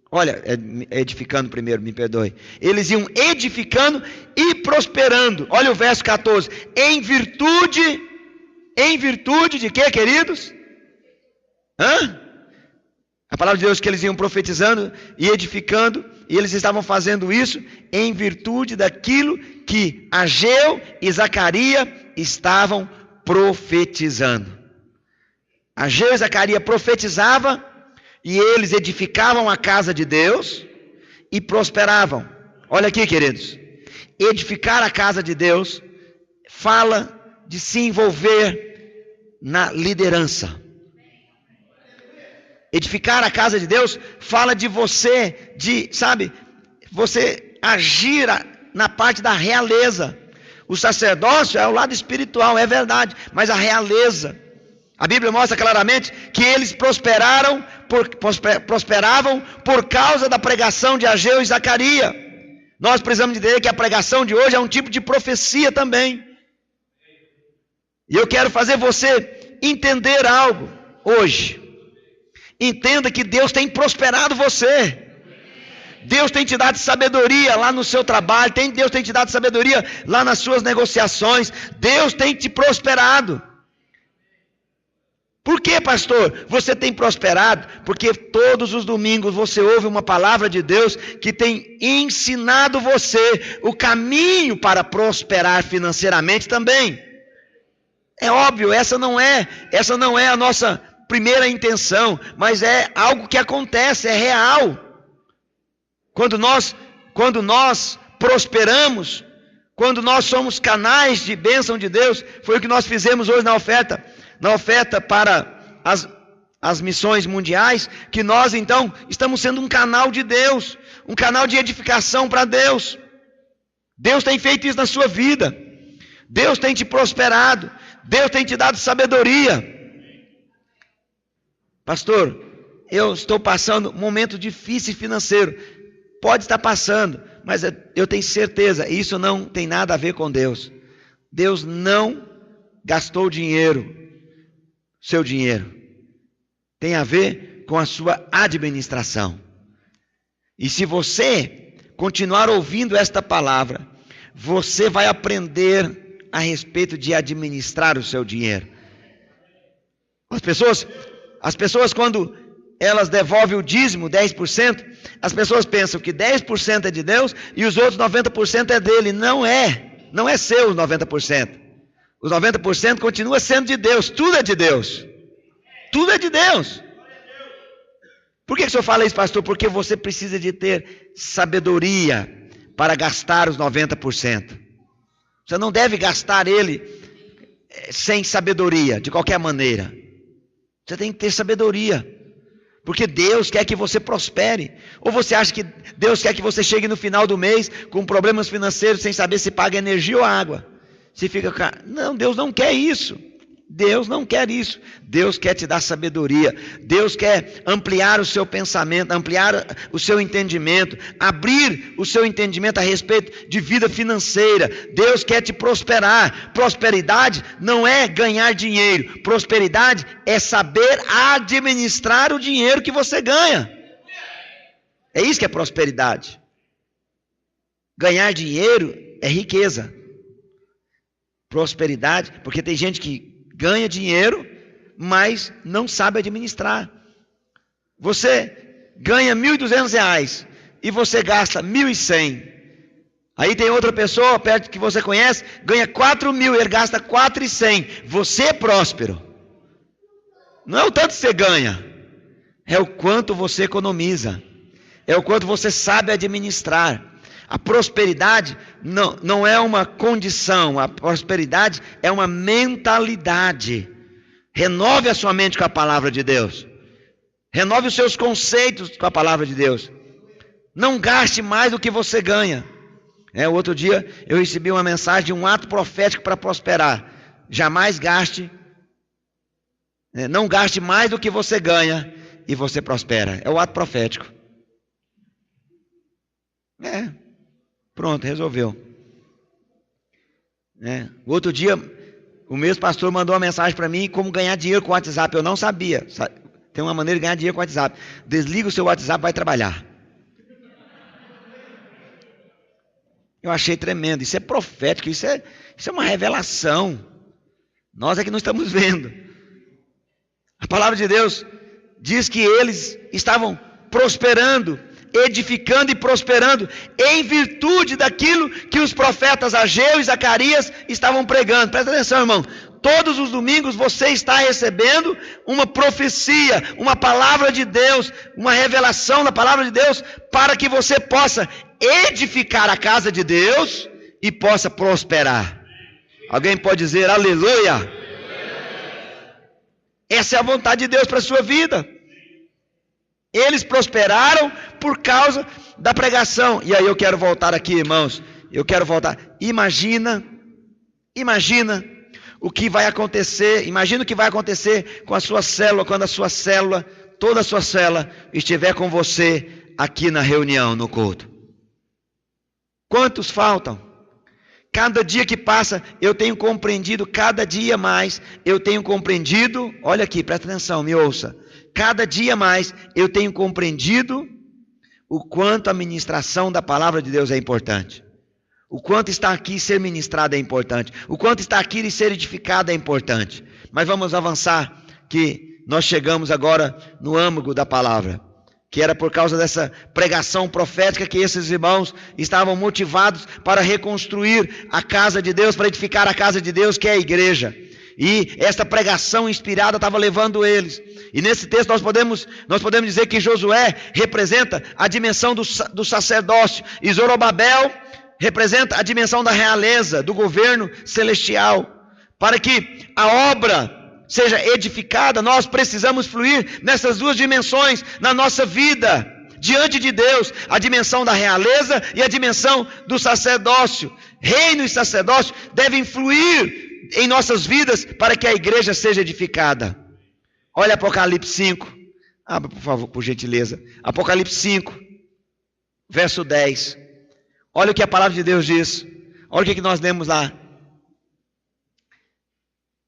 Olha, edificando primeiro, me perdoe. Eles iam edificando e prosperando. Olha o verso 14. Em virtude de quê, queridos? A palavra de Deus que eles iam profetizando e edificando, e eles estavam fazendo isso em virtude daquilo que Ageu e Zacarias estavam profetizando. Ageu e Zacarias profetizavam e eles edificavam a casa de Deus e prosperavam. Olha aqui, queridos. Edificar a casa de Deus fala de se envolver na liderança. Edificar a casa de Deus fala de você, você agir na parte da realeza. O sacerdócio é o lado espiritual, é verdade, mas a realeza. A Bíblia mostra claramente que eles prosperavam por causa da pregação de Ageu e Zacarias. Nós precisamos entender que a pregação de hoje é um tipo de profecia também. E eu quero fazer você entender algo hoje. Entenda que Deus tem prosperado você. Deus tem te dado sabedoria lá no seu trabalho. Deus tem te dado sabedoria lá nas suas negociações. Deus tem te prosperado. Por que, pastor, você tem prosperado? Porque todos os domingos você ouve uma palavra de Deus que tem ensinado você o caminho para prosperar financeiramente também. É óbvio, essa não é a nossa primeira intenção, mas é algo que acontece, é real. Quando nós prosperamos, quando nós somos canais de bênção de Deus, foi o que nós fizemos hoje na oferta para as missões mundiais, que nós então estamos sendo um canal de Deus, um canal de edificação para Deus. Deus tem feito isso na sua vida, Deus tem te prosperado, Deus tem te dado sabedoria. Pastor, eu estou passando um momento difícil financeiro. Pode estar passando, mas eu tenho certeza, isso não tem nada a ver com Deus. Deus não gastou dinheiro, seu dinheiro. Tem a ver com a sua administração. E se você continuar ouvindo esta palavra, você vai aprender a respeito de administrar o seu dinheiro. As pessoas quando elas devolvem o dízimo, 10%, as pessoas pensam que 10% é de Deus e os outros 90% é dele. Não é seu os 90%. Os 90% continua sendo de Deus, tudo é de Deus. Tudo é de Deus. Por que o senhor fala isso, pastor? Porque você precisa de ter sabedoria para gastar os 90%. Você não deve gastar ele sem sabedoria, de qualquer maneira. Você tem que ter sabedoria, porque Deus quer que você prospere. Ou você acha que Deus quer que você chegue no final do mês com problemas financeiros sem saber se paga energia ou água? Você fica, não, Deus não quer isso. Deus não quer isso. Deus quer te dar sabedoria. Deus quer ampliar o seu pensamento, ampliar o seu entendimento, abrir o seu entendimento a respeito de vida financeira. Deus quer te prosperar. Prosperidade não é ganhar dinheiro. Prosperidade é saber administrar o dinheiro que você ganha. É isso que é prosperidade. Ganhar dinheiro é riqueza. Prosperidade, porque tem gente que ganha dinheiro, mas não sabe administrar. Você ganha R$1.200 e você gasta R$1.100. Aí tem outra pessoa perto que você conhece, ganha R$4.000 e ele gasta R$4.100. Você é próspero. Não é o tanto que você ganha, é o quanto você economiza, é o quanto você sabe administrar. A prosperidade não é uma condição, a prosperidade é uma mentalidade. Renove a sua mente com a palavra de Deus. Renove os seus conceitos com a palavra de Deus. Não gaste mais do que você ganha. Outro dia eu recebi uma mensagem de um ato profético para prosperar. Jamais gaste, não gaste mais do que você ganha e você prospera. É o ato profético. Pronto, resolveu. Outro dia, o mesmo pastor mandou uma mensagem para mim como ganhar dinheiro com o WhatsApp. Eu não sabia. Tem uma maneira de ganhar dinheiro com o WhatsApp. Desliga o seu WhatsApp, vai trabalhar. Eu achei tremendo. Isso é profético, isso é uma revelação. Nós é que não estamos vendo. A palavra de Deus diz que eles estavam prosperando, edificando e prosperando em virtude daquilo que os profetas Ageu e Zacarias estavam pregando. Presta atenção, irmão. Todos os domingos você está recebendo uma profecia, uma palavra de Deus, uma revelação da palavra de Deus, para que você possa edificar a casa de Deus e possa prosperar. Alguém pode dizer aleluia? Essa é a vontade de Deus para a sua vida. Eles prosperaram por causa da pregação. E aí eu quero voltar aqui, irmãos. Eu quero voltar. Imagina o que vai acontecer. Imagina o que vai acontecer com a sua célula, quando a sua célula, toda a sua célula, estiver com você aqui na reunião, no culto. Quantos faltam? Cada dia que passa, eu tenho compreendido, cada dia mais, eu tenho compreendido, olha aqui, presta atenção, me ouça. Cada dia mais eu tenho compreendido o quanto a ministração da palavra de Deus é importante. O quanto está aqui ser ministrado é importante. O quanto está aqui e ser edificado é importante. Mas vamos avançar, que nós chegamos agora no âmago da palavra. Que era por causa dessa pregação profética que esses irmãos estavam motivados para reconstruir a casa de Deus, para edificar a casa de Deus, que é a igreja. E esta pregação inspirada estava levando eles. E nesse texto nós podemos dizer que Josué representa a dimensão do sacerdócio. E Zorobabel representa a dimensão da realeza, do governo celestial. Para que a obra seja edificada, nós precisamos fluir nessas duas dimensões na nossa vida, diante de Deus, a dimensão da realeza e a dimensão do sacerdócio. Reino e sacerdócio devem fluir em nossas vidas para que a igreja seja edificada. Olha Apocalipse 5, abra por favor, por gentileza, Apocalipse 5, verso 10, olha o que a palavra de Deus diz, olha o que nós lemos lá.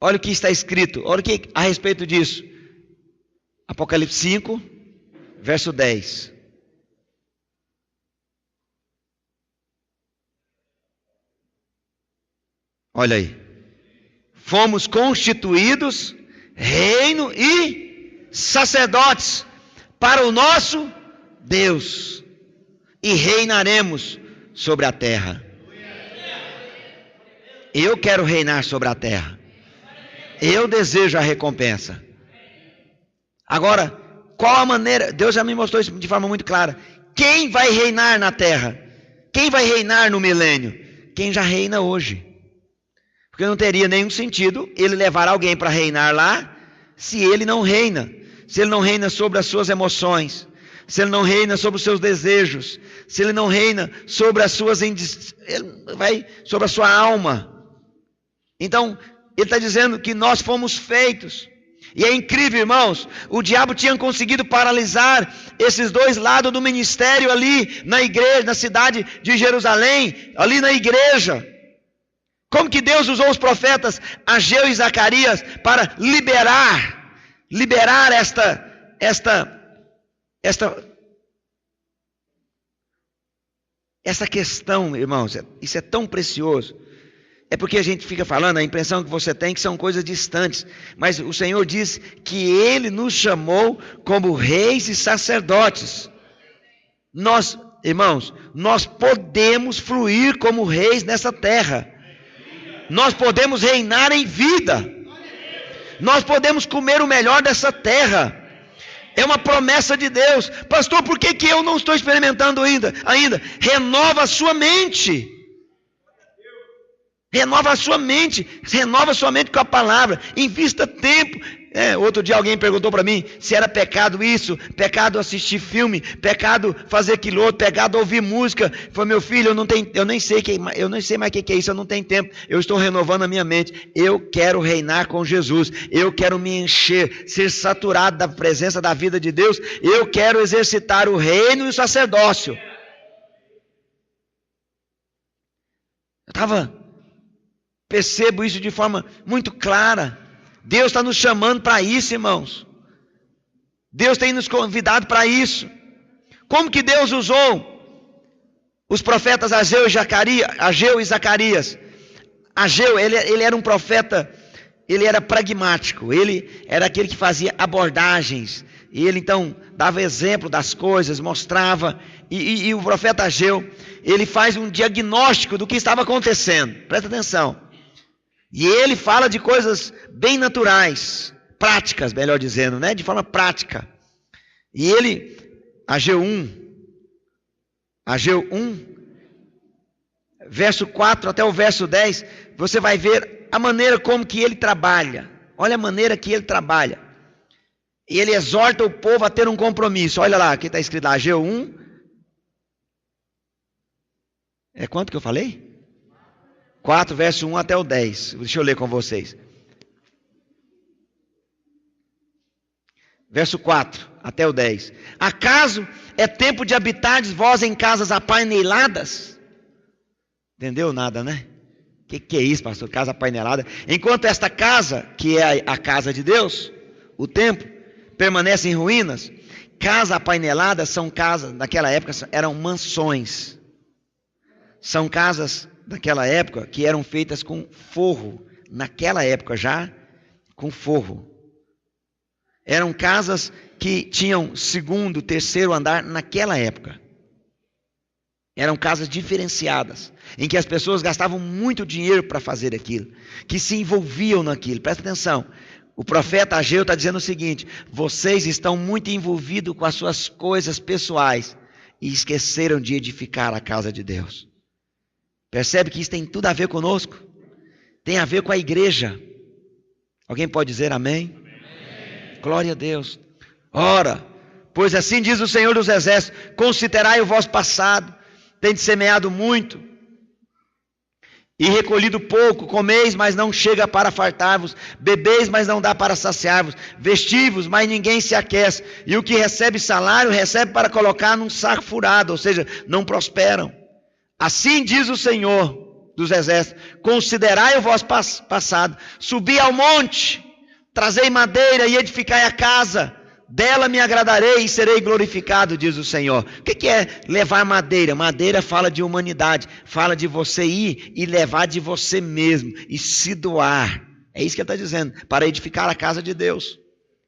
Olha o que está escrito, olha o que a respeito disso. Apocalipse 5, verso 10. Olha aí. Fomos constituídos reino e sacerdotes para o nosso Deus, e reinaremos sobre a terra. Eu quero reinar sobre a terra. Eu desejo a recompensa. Agora, qual a maneira? Deus já me mostrou isso de forma muito clara. Quem vai reinar na terra? Quem vai reinar no milênio? Quem já reina hoje. Porque não teria nenhum sentido ele levar alguém para reinar lá, se ele não reina. Se ele não reina sobre as suas emoções, se ele não reina sobre os seus desejos, se ele não reina sobre as suas sobre a sua alma. Então, ele está dizendo que nós fomos feitos. E é incrível, irmãos, o diabo tinha conseguido paralisar esses dois lados do ministério ali na igreja, na cidade de Jerusalém, ali na igreja. Como que Deus usou os profetas Ageu e Zacarias para liberar essa questão, irmãos, isso é tão precioso. É porque a gente fica falando, a impressão que você tem que são coisas distantes. Mas o Senhor diz que Ele nos chamou como reis e sacerdotes. Nós, irmãos, nós podemos fluir como reis nessa terra. Nós podemos reinar em vida. Nós podemos comer o melhor dessa terra. É uma promessa de Deus. Pastor, por que eu não estou experimentando ainda? Renova a sua mente. Renova a sua mente com a palavra, invista tempo. Outro dia alguém perguntou para mim se era pecado isso, pecado assistir filme, pecado fazer aquilo outro, pecado ouvir música. Falei, meu filho, eu nem sei mais o que é isso, eu não tenho tempo, eu estou renovando a minha mente. Eu quero reinar com Jesus, eu quero me encher, ser saturado da presença da vida de Deus, eu quero exercitar o reino e o sacerdócio. Percebo isso de forma muito clara. Deus está nos chamando para isso, irmãos. Deus tem nos convidado para isso. Como que Deus usou os profetas Ageu e Zacarias? Ageu, ele era um profeta, ele era pragmático, ele era aquele que fazia abordagens, e ele então dava exemplo das coisas, mostrava, e o profeta Ageu, ele faz um diagnóstico do que estava acontecendo, presta atenção. E ele fala de coisas bem naturais, práticas, melhor dizendo, de forma prática. E ele, Ageu 1, verso 4 até o verso 10, você vai ver a maneira como que ele trabalha. Olha a maneira que ele trabalha. E ele exorta o povo a ter um compromisso. Olha lá, aqui está escrito lá, Ageu 1. É quanto que eu falei? 4, verso 1 até o 10. Deixa eu ler com vocês. Verso 4 até o 10. Acaso é tempo de habitardes vós em casas apaineladas? Entendeu nada, né? O que é isso, pastor? Casa apainelada. Enquanto esta casa, que é a casa de Deus, o templo, permanece em ruínas. Casa apainelada são casas, naquela época eram mansões. São casas daquela época que eram feitas com forro, naquela época já com forro. Eram casas que tinham segundo, terceiro andar naquela época. Eram casas diferenciadas, em que as pessoas gastavam muito dinheiro para fazer aquilo, que se envolviam naquilo. Presta atenção, o profeta Ageu está dizendo o seguinte: vocês estão muito envolvidos com as suas coisas pessoais e esqueceram de edificar a casa de Deus. Percebe que isso tem tudo a ver conosco? Tem a ver com a igreja. Alguém pode dizer amém? Amém. Glória a Deus. Ora, pois assim diz o Senhor dos Exércitos: considerai o vosso passado, tendes semeado muito e recolhido pouco, comeis, mas não chega para fartar-vos, bebeis, mas não dá para saciar-vos, vestivos, mas ninguém se aquece, e o que recebe salário, recebe para colocar num saco furado, ou seja, não prosperam. Assim diz o Senhor dos Exércitos: considerai o vosso passado, subi ao monte, trazei madeira e edificai a casa, dela me agradarei e serei glorificado, diz o Senhor. O que é levar madeira? Madeira fala de humanidade, fala de você ir e levar de você mesmo e se doar. É isso que ele está dizendo, para edificar a casa de Deus.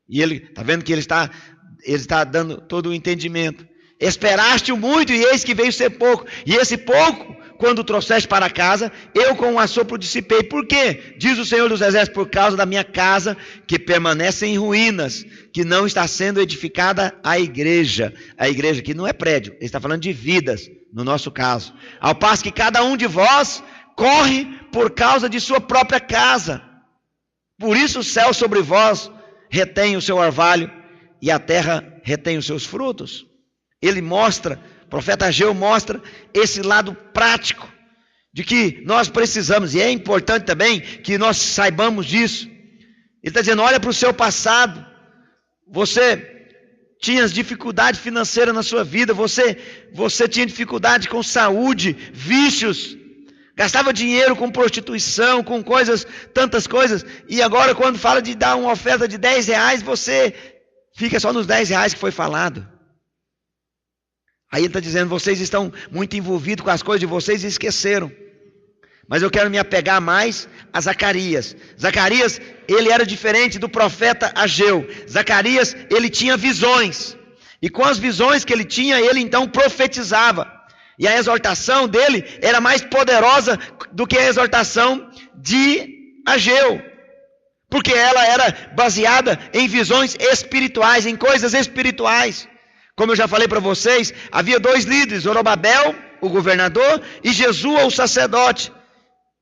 E ele está vendo que ele está dando todo o entendimento. Esperaste muito e eis que veio ser pouco, e esse pouco, quando trouxeste para casa, eu com um assopro dissipei. Por quê? Diz o Senhor dos Exércitos: por causa da minha casa, que permanece em ruínas, que não está sendo edificada a igreja. A igreja que não é prédio, ele está falando de vidas, no nosso caso. Ao passo que cada um de vós corre por causa de sua própria casa. Por isso o céu sobre vós retém o seu orvalho, e a terra retém os seus frutos. Ele mostra, o profeta Ageu mostra esse lado prático de que nós precisamos, e é importante também que nós saibamos disso. Ele está dizendo: olha para o seu passado, você tinha dificuldade financeira na sua vida, você tinha dificuldade com saúde, vícios, gastava dinheiro com prostituição, com coisas, tantas coisas, e agora quando fala de dar uma oferta de R$10, você fica só nos R$10 que foi falado. Aí ele está dizendo: vocês estão muito envolvidos com as coisas de vocês e esqueceram. Mas eu quero me apegar mais a Zacarias. Zacarias, ele era diferente do profeta Ageu. Zacarias, ele tinha visões. E com as visões que ele tinha, ele então profetizava. E a exortação dele era mais poderosa do que a exortação de Ageu. Porque ela era baseada em visões espirituais, em coisas espirituais. Como eu já falei para vocês, havia 2 líderes: Zorobabel, o governador, e Jesua, o sacerdote.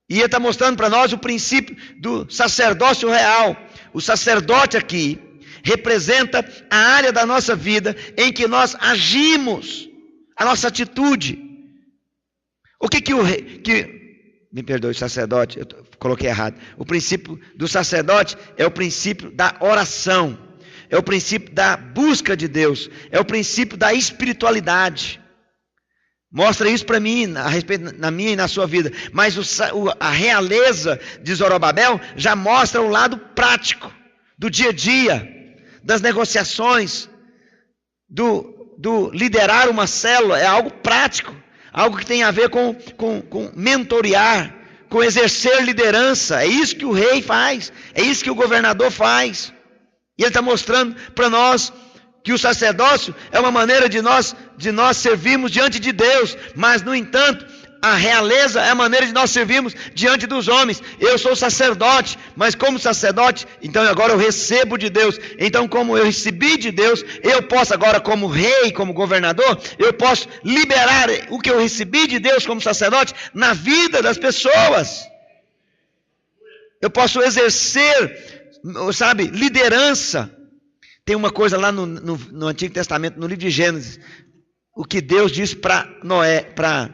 E ele está mostrando para nós o princípio do sacerdócio real. O sacerdote aqui representa a área da nossa vida em que nós agimos, a nossa atitude. O que o rei... Me perdoe, sacerdote, eu coloquei errado. O princípio do sacerdote é o princípio da oração. É o princípio da busca de Deus. É o princípio da espiritualidade. Mostra isso para mim, a respeito na minha e na sua vida. Mas a realeza de Zorobabel já mostra o lado prático do dia a dia, das negociações, do liderar uma célula. É algo prático, algo que tem a ver com mentorear, com exercer liderança. É isso que o rei faz, é isso que o governador faz. E ele está mostrando para nós que o sacerdócio é uma maneira de nós servirmos diante de Deus. Mas, no entanto, a realeza é a maneira de nós servirmos diante dos homens. Eu sou sacerdote, mas como sacerdote, então agora eu recebo de Deus. Então, como eu recebi de Deus, eu posso agora, como rei, como governador, eu posso liberar o que eu recebi de Deus como sacerdote na vida das pessoas. Eu posso exercer, sabe, liderança. Tem uma coisa lá no Antigo Testamento, no livro de Gênesis, o que Deus disse para Noé, para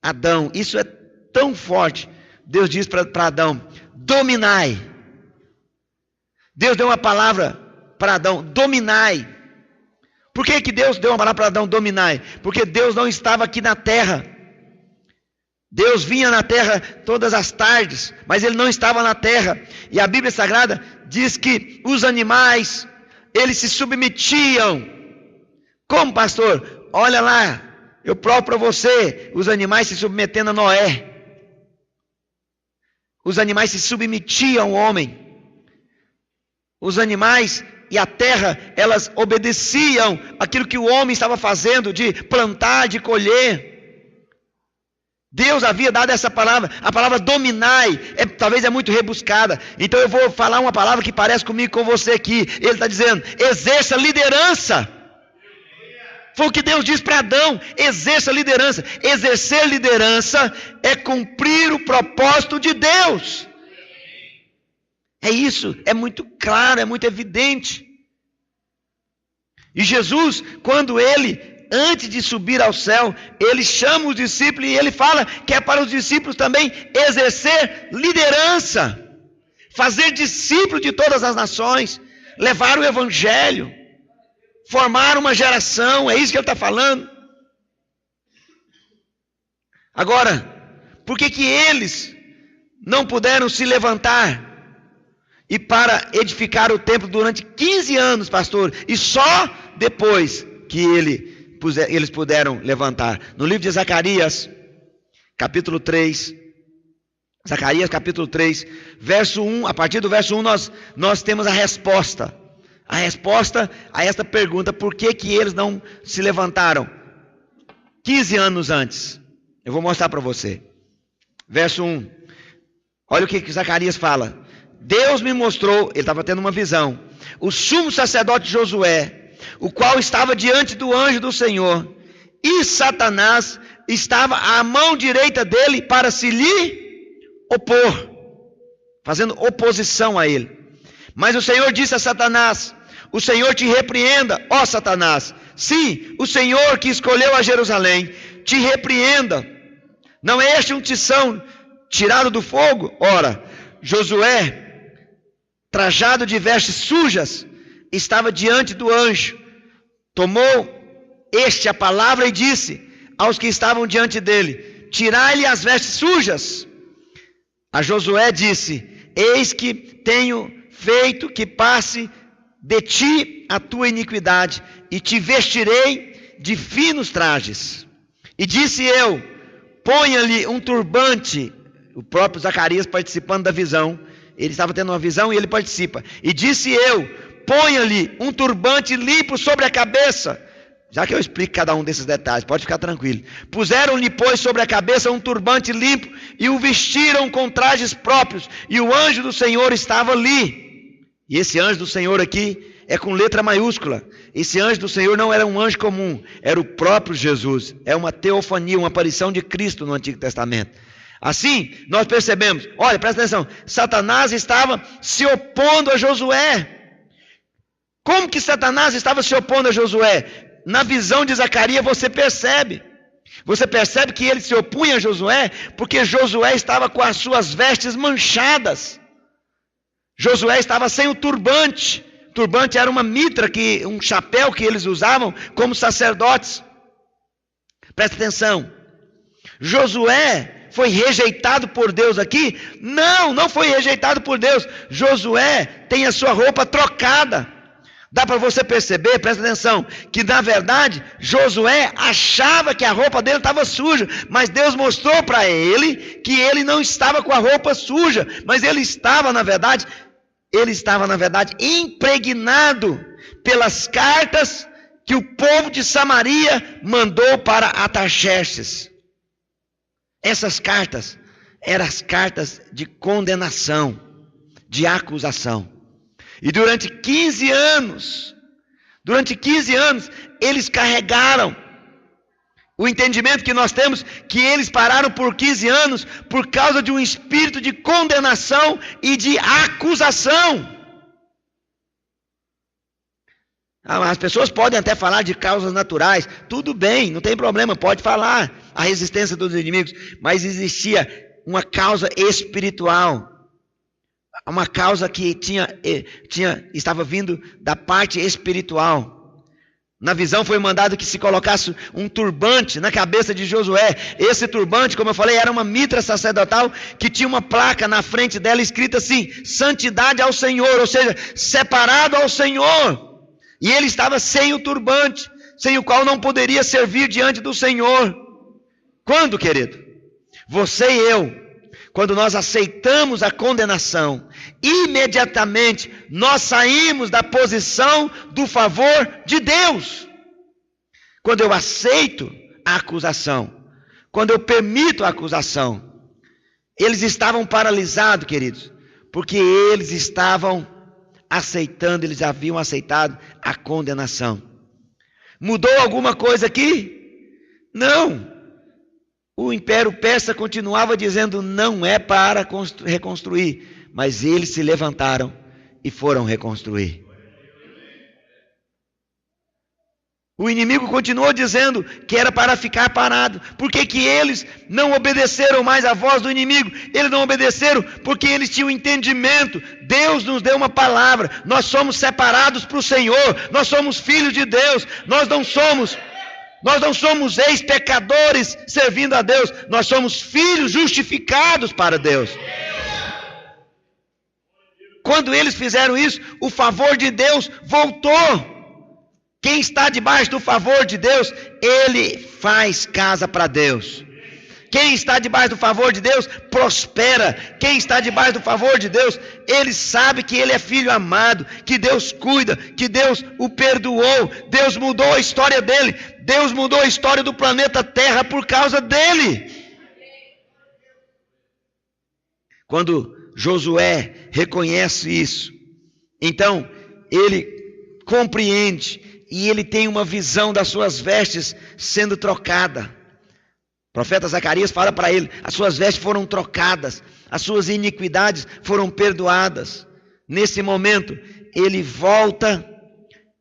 Adão, isso é tão forte. Deus diz para Adão: dominai. Deus deu uma palavra para Adão: dominai. Por que Deus deu uma palavra para Adão: dominai? Porque Deus não estava aqui na terra. Deus vinha na terra todas as tardes, mas ele não estava na terra. E a Bíblia Sagrada diz que os animais, eles se submetiam. Como, pastor? Olha lá, eu provo para você, os animais se submetendo a Noé. Os animais se submetiam ao homem. Os animais e a terra, elas obedeciam aquilo que o homem estava fazendo, de plantar, de colher. Deus havia dado essa palavra, a palavra dominai, talvez é muito rebuscada, então eu vou falar uma palavra que parece comigo com você aqui. Ele está dizendo: exerça liderança. Foi o que Deus disse para Adão: exerça liderança. Exercer liderança é cumprir o propósito de Deus. É isso, é muito claro, é muito evidente. E Jesus, quando antes de subir ao céu, ele chama os discípulos e ele fala que é para os discípulos também exercer liderança, fazer discípulos de todas as nações, levar o evangelho, formar uma geração, é isso que ele está falando. Agora, por que eles não puderam se levantar e para edificar o templo durante 15 anos, pastor, e só depois que eles puderam levantar? No livro de Zacarias, capítulo 3, Zacarias capítulo 3, verso 1, a partir do verso 1 nós temos a resposta a esta pergunta: por que eles não se levantaram 15 anos antes? Eu vou mostrar para você. Verso 1, olha o que Zacarias fala: Deus me mostrou, ele estava tendo uma visão, o sumo sacerdote Josué, o qual estava diante do anjo do Senhor, e Satanás estava à mão direita dele para se lhe opor, fazendo oposição a ele. Mas o Senhor disse a Satanás: o Senhor te repreenda, ó Satanás. Sim, o Senhor que escolheu a Jerusalém te repreenda. Não é este um tição tirado do fogo? Ora, Josué, trajado de vestes sujas, estava diante do anjo. Tomou a palavra e disse aos que estavam diante dele: tirai-lhe as vestes sujas. A Josué disse: eis que tenho feito que passe de ti a tua iniquidade, e te vestirei de finos trajes. E disse eu: ponha-lhe um turbante. O próprio Zacarias participando da visão, ele estava tendo uma visão e ele participa. E disse eu: ponha-lhe um turbante limpo sobre a cabeça. Já que eu explico cada um desses detalhes, pode ficar tranquilo. Puseram-lhe, pois, sobre a cabeça um turbante limpo e o vestiram com trajes próprios, e o anjo do Senhor estava ali. E esse anjo do Senhor aqui é com letra maiúscula. Esse anjo do Senhor não era um anjo comum, era o próprio Jesus. É uma teofania, uma aparição de Cristo no Antigo Testamento. Assim, nós percebemos, olha, presta atenção, Satanás estava se opondo a Josué. Como que Satanás estava se opondo a Josué? Na visão de Zacarias você percebe que ele se opunha a Josué, porque Josué estava com as suas vestes manchadas. Josué estava sem o turbante. O turbante era uma mitra, um chapéu que eles usavam como sacerdotes. Presta atenção. Josué foi rejeitado por Deus aqui? Não foi rejeitado por Deus. Josué tem a sua roupa trocada. Dá para você perceber, presta atenção, que na verdade Josué achava que a roupa dele estava suja, mas Deus mostrou para ele que ele não estava com a roupa suja, mas ele estava na verdade impregnado pelas cartas que o povo de Samaria mandou para Artaxerxes. Essas cartas eram as cartas de condenação, de acusação. E durante 15 anos, eles carregaram o entendimento que nós temos, que eles pararam por 15 anos por causa de um espírito de condenação e de acusação. As pessoas podem até falar de causas naturais, tudo bem, não tem problema, pode falar a resistência dos inimigos, mas existia uma causa espiritual. Uma causa que estava vindo da parte espiritual. Na visão foi mandado que se colocasse um turbante na cabeça de Josué. Esse turbante, como eu falei, era uma mitra sacerdotal que tinha uma placa na frente dela escrita assim: santidade ao Senhor, ou seja, separado ao Senhor. E ele estava sem o turbante, sem o qual não poderia servir diante do Senhor. Quando, querido? Você e eu, quando nós aceitamos a condenação, imediatamente nós saímos da posição do favor de Deus. Quando eu aceito a acusação, quando eu permito a acusação, eles estavam paralisados, queridos, porque eles estavam aceitando, eles haviam aceitado a condenação. Mudou alguma coisa aqui? Não. O Império Persa continuava dizendo: não é para reconstruir. mas eles se levantaram e foram reconstruir. O inimigo continuou dizendo que era para ficar parado. Por que eles não obedeceram mais à voz do inimigo? Eles não obedeceram porque eles tinham entendimento. Deus nos deu uma palavra. Nós somos separados para o Senhor. Nós somos filhos de Deus. Nós não somos ex-pecadores servindo a Deus. Nós somos filhos justificados para Deus. Quando eles fizeram isso, o favor de Deus voltou. Quem está debaixo do favor de Deus, ele faz casa para Deus. Quem está debaixo do favor de Deus, prospera. Quem está debaixo do favor de Deus, ele sabe que ele é filho amado, que Deus cuida, que Deus o perdoou. Deus mudou a história dele. Deus mudou a história do planeta Terra por causa dele. Quando Josué reconhece isso, então ele compreende e ele tem uma visão das suas vestes sendo trocada. O profeta Zacarias fala para ele: as suas vestes foram trocadas, as suas iniquidades foram perdoadas. Nesse momento, ele volta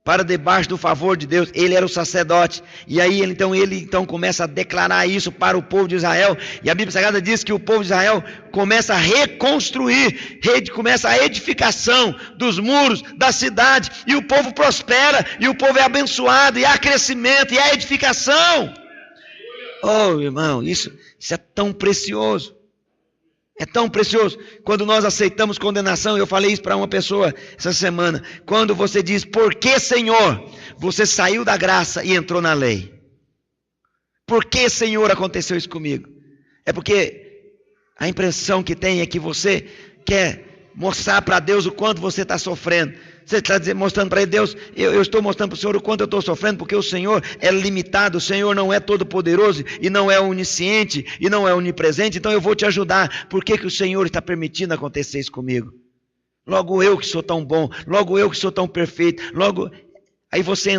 para debaixo do favor de Deus. Ele era o sacerdote, e aí ele começa a declarar isso para o povo de Israel, e a Bíblia Sagrada diz que o povo de Israel começa a reconstruir, começa a edificação dos muros da cidade, e o povo prospera, e o povo é abençoado, e há crescimento, e há edificação. Oh, irmão, isso é tão precioso. É tão precioso. Quando nós aceitamos condenação, eu falei isso para uma pessoa essa semana. Quando você diz: por que, Senhor, você saiu da graça e entrou na lei? Por que, Senhor, aconteceu isso comigo? É porque a impressão que tem é que você quer mostrar para Deus o quanto você está sofrendo. Você está mostrando para ele: Deus, eu estou mostrando para o Senhor o quanto eu estou sofrendo, porque o Senhor é limitado, o Senhor não é todo poderoso, e não é onisciente, e não é onipresente, então eu vou te ajudar. Por que o Senhor está permitindo acontecer isso comigo? Logo eu que sou tão bom, logo eu que sou tão perfeito, aí você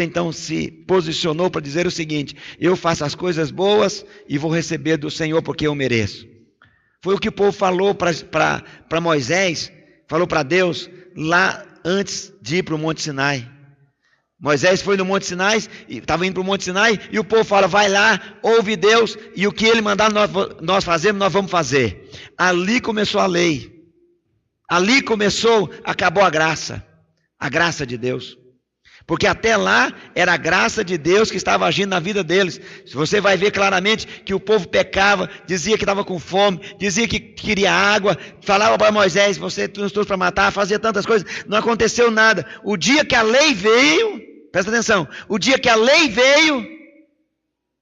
então se posicionou para dizer o seguinte: eu faço as coisas boas e vou receber do Senhor porque eu mereço. Foi o que o povo falou para Moisés, falou para Deus, lá antes de ir para o Monte Sinai. Moisés foi no Monte Sinai, estava indo para o Monte Sinai, e o povo fala: vai lá, ouve Deus, e o que ele mandar nós fazemos, nós vamos fazer. Ali começou a lei, acabou a graça de Deus. Porque até lá era a graça de Deus que estava agindo na vida deles. Você vai ver claramente que o povo pecava, dizia que estava com fome, dizia que queria água, falava para Moisés: você nos trouxe para matar, fazia tantas coisas, não aconteceu nada. O dia que a lei veio, presta atenção, o dia que a lei veio,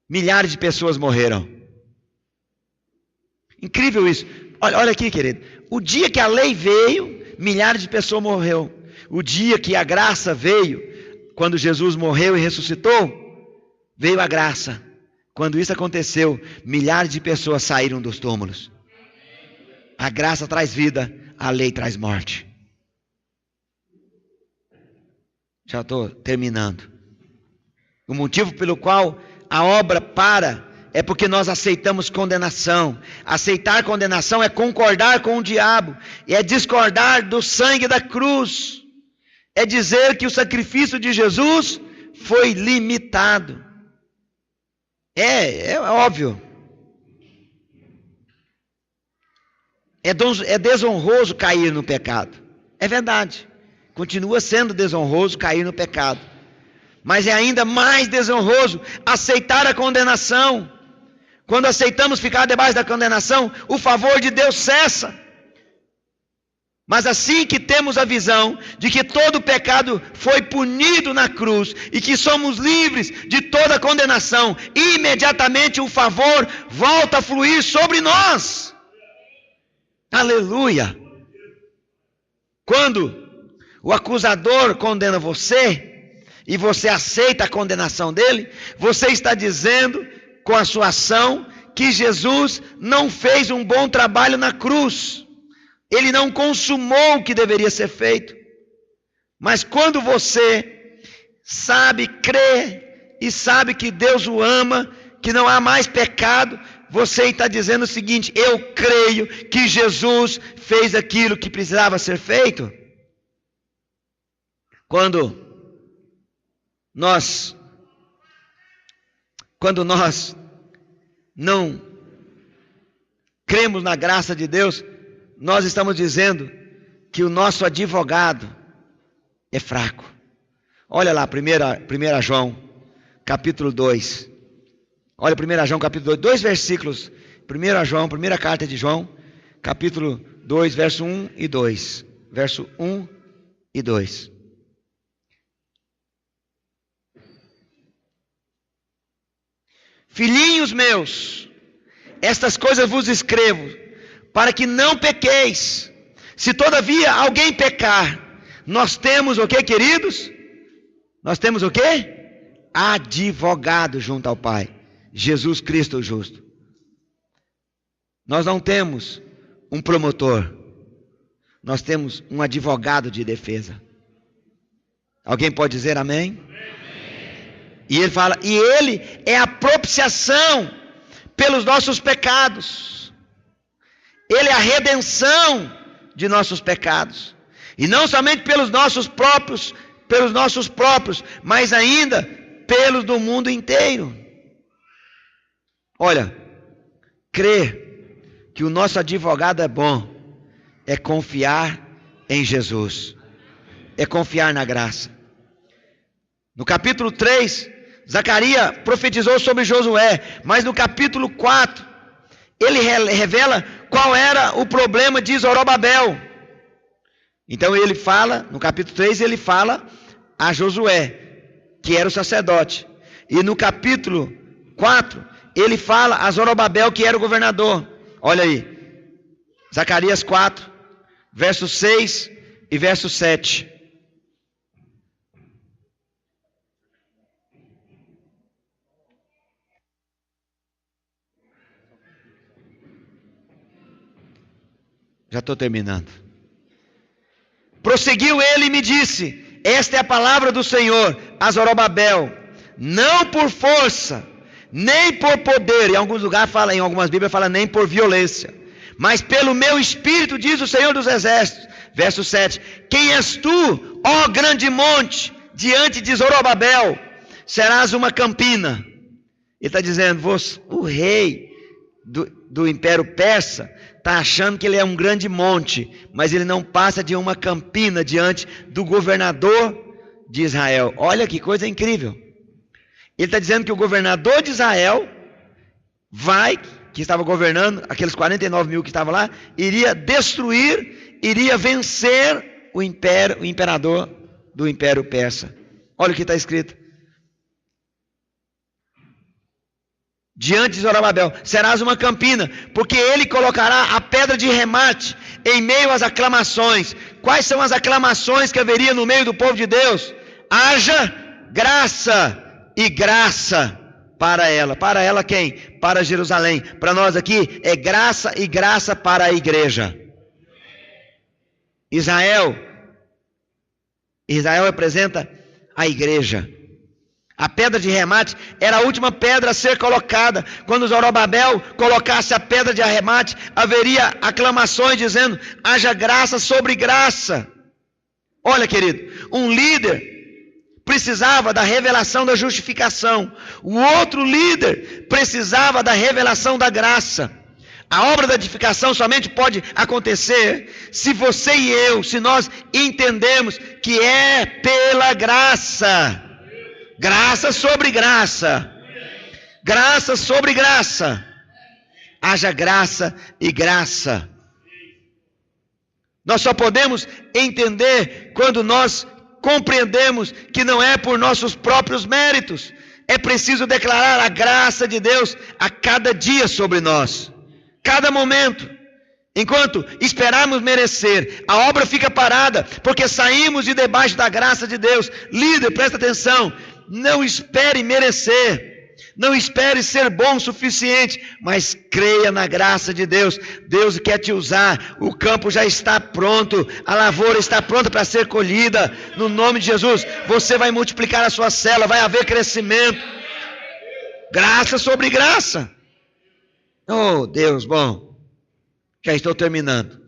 milhares de pessoas morreram. Incrível isso. Olha aqui, querido, o dia que a lei veio, milhares de pessoas morreram. O dia que a graça veio, quando Jesus morreu e ressuscitou, veio a graça. Quando isso aconteceu, milhares de pessoas saíram dos túmulos. A graça traz vida, a lei traz morte. Já estou terminando. O motivo pelo qual a obra para é porque nós aceitamos condenação. Aceitar condenação é concordar com o diabo, é discordar do sangue da cruz. É dizer que o sacrifício de Jesus foi limitado. É óbvio. É desonroso cair no pecado. É verdade. Continua sendo desonroso cair no pecado. Mas é ainda mais desonroso aceitar a condenação. Quando aceitamos ficar debaixo da condenação, o favor de Deus cessa. Mas assim que temos a visão de que todo pecado foi punido na cruz e que somos livres de toda condenação, imediatamente o favor volta a fluir sobre nós. Aleluia! Quando o acusador condena você e você aceita a condenação dele, você está dizendo com a sua ação que Jesus não fez um bom trabalho na cruz. Ele não consumou o que deveria ser feito. Mas quando você sabe, crê e sabe que Deus o ama, que não há mais pecado, você está dizendo o seguinte: eu creio que Jesus fez aquilo que precisava ser feito? Quando nós não cremos na graça de Deus, nós estamos dizendo que o nosso advogado é fraco. Olha lá, 1 João, capítulo 2. Olha 1 João, capítulo 2, 2 versículos. 1 João, primeira carta de João, capítulo 2, verso 1 e 2. Verso 1 e 2. Filhinhos meus, estas coisas vos escrevo, para que não pequeis. Se todavia alguém pecar, nós temos o que, queridos? Nós temos o que? Advogado junto ao Pai, Jesus Cristo o justo. Nós não temos um promotor, nós temos um advogado de defesa. Alguém pode dizer amém? E ele fala, e ele é a propiciação pelos nossos pecados. Ele é a redenção de nossos pecados. E não somente pelos nossos próprios, mas ainda pelos do mundo inteiro. Olha, crer que o nosso advogado é bom, é confiar em Jesus, é confiar na graça. No capítulo 3, Zacarias profetizou sobre Josué, mas no capítulo 4, ele revela qual era o problema de Zorobabel. Então ele fala, no capítulo 3, ele fala a Josué, que era o sacerdote. E no capítulo 4, ele fala a Zorobabel, que era o governador. Olha aí, Zacarias 4, verso 6 e verso 7. Já estou terminando. Prosseguiu ele e me disse: esta é a palavra do Senhor a Zorobabel, não por força, nem por poder. Em alguns lugares fala, em algumas Bíblias fala nem por violência, mas pelo meu espírito, diz o Senhor dos Exércitos. Verso 7: quem és tu, ó grande monte, diante de Zorobabel? Serás uma campina. Ele está dizendo, o rei do Império Persa está achando que ele é um grande monte, mas ele não passa de uma campina diante do governador de Israel. Olha que coisa incrível. Ele está dizendo que o governador de Israel que estava governando, aqueles 49 mil que estavam lá, iria destruir, iria vencer o imperador do Império Persa. Olha o que está escrito. Diante de Zorobabel, serás uma campina, porque ele colocará a pedra de remate em meio às aclamações. Quais são as aclamações que haveria no meio do povo de Deus? Haja graça e graça para ela. Para ela quem? Para Jerusalém. Para nós aqui é graça e graça para a igreja. Israel representa a igreja. A pedra de remate era a última pedra a ser colocada. Quando Zorobabel colocasse a pedra de remate, haveria aclamações dizendo: haja graça sobre graça. Olha, querido, um líder precisava da revelação da justificação. O outro líder precisava da revelação da graça. A obra da edificação somente pode acontecer se você e eu, se nós entendemos que é pela graça. Graça sobre graça. Graça sobre graça. Haja graça e graça. Nós só podemos entender quando nós compreendemos que não é por nossos próprios méritos. É preciso declarar a graça de Deus a cada dia sobre nós. Cada momento. Enquanto esperarmos merecer, a obra fica parada, porque saímos de debaixo da graça de Deus. Líder, presta atenção. Não espere merecer, não espere ser bom o suficiente, mas creia na graça de Deus. Deus quer te usar, o campo já está pronto, a lavoura está pronta para ser colhida, no nome de Jesus. Você vai multiplicar a sua célula, vai haver crescimento, graça sobre graça. Oh, Deus, bom, já estou terminando.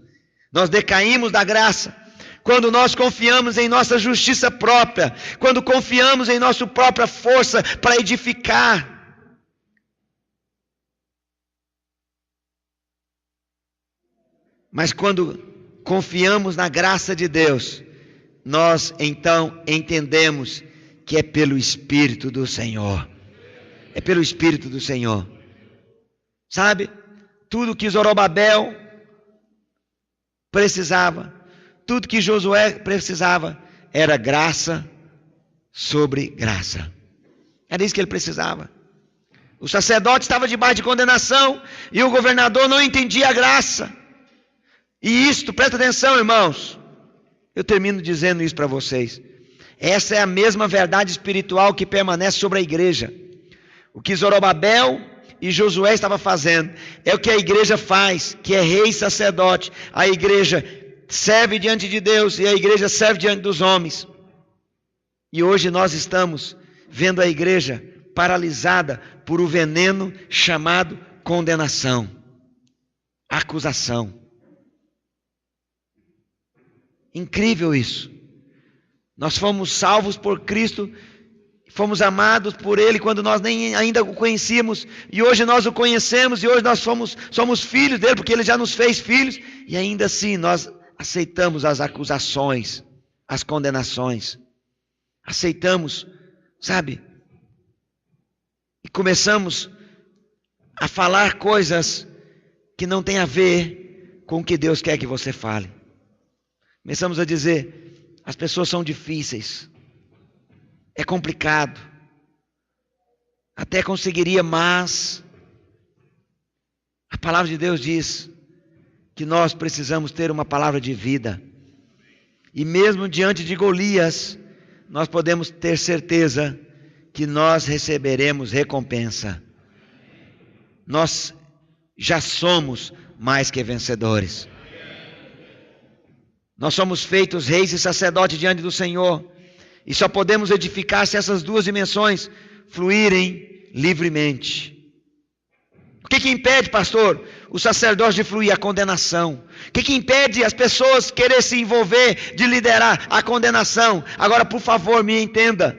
Nós decaímos da graça quando nós confiamos em nossa justiça própria, quando confiamos em nossa própria força para edificar. Mas quando confiamos na graça de Deus, nós então entendemos que é pelo Espírito do Senhor. É pelo Espírito do Senhor. Sabe? Tudo que Zorobabel precisava, tudo que Josué precisava, era graça sobre graça. Era isso que ele precisava. O sacerdote estava debaixo de condenação e o governador não entendia a graça. E isto, presta atenção, irmãos, eu termino dizendo isso para vocês. Essa é a mesma verdade espiritual que permanece sobre a igreja. O que Zorobabel e Josué estavam fazendo é o que a igreja faz, que é rei e sacerdote. A igreja serve diante de Deus e a igreja serve diante dos homens. E hoje nós estamos vendo a igreja paralisada por o veneno chamado condenação, acusação. Incrível isso. Nós fomos salvos por Cristo, fomos amados por Ele quando nós nem ainda o conhecíamos, e hoje nós o conhecemos, e hoje nós somos filhos dele, porque Ele já nos fez filhos, e ainda assim nós aceitamos as acusações, as condenações, aceitamos, sabe? E começamos a falar coisas que não tem a ver com o que Deus quer que você fale. Começamos a dizer, as pessoas são difíceis, é complicado, até conseguiria, mas a palavra de Deus diz que nós precisamos ter uma palavra de vida. E mesmo diante de Golias, nós podemos ter certeza que nós receberemos recompensa. Nós já somos mais que vencedores. Nós somos feitos reis e sacerdotes diante do Senhor. E só podemos edificar se essas duas dimensões fluírem livremente. O que impede, pastor, o sacerdócio de fluir? A condenação. O que impede as pessoas querer se envolver, de liderar? A condenação. Agora, por favor, me entenda.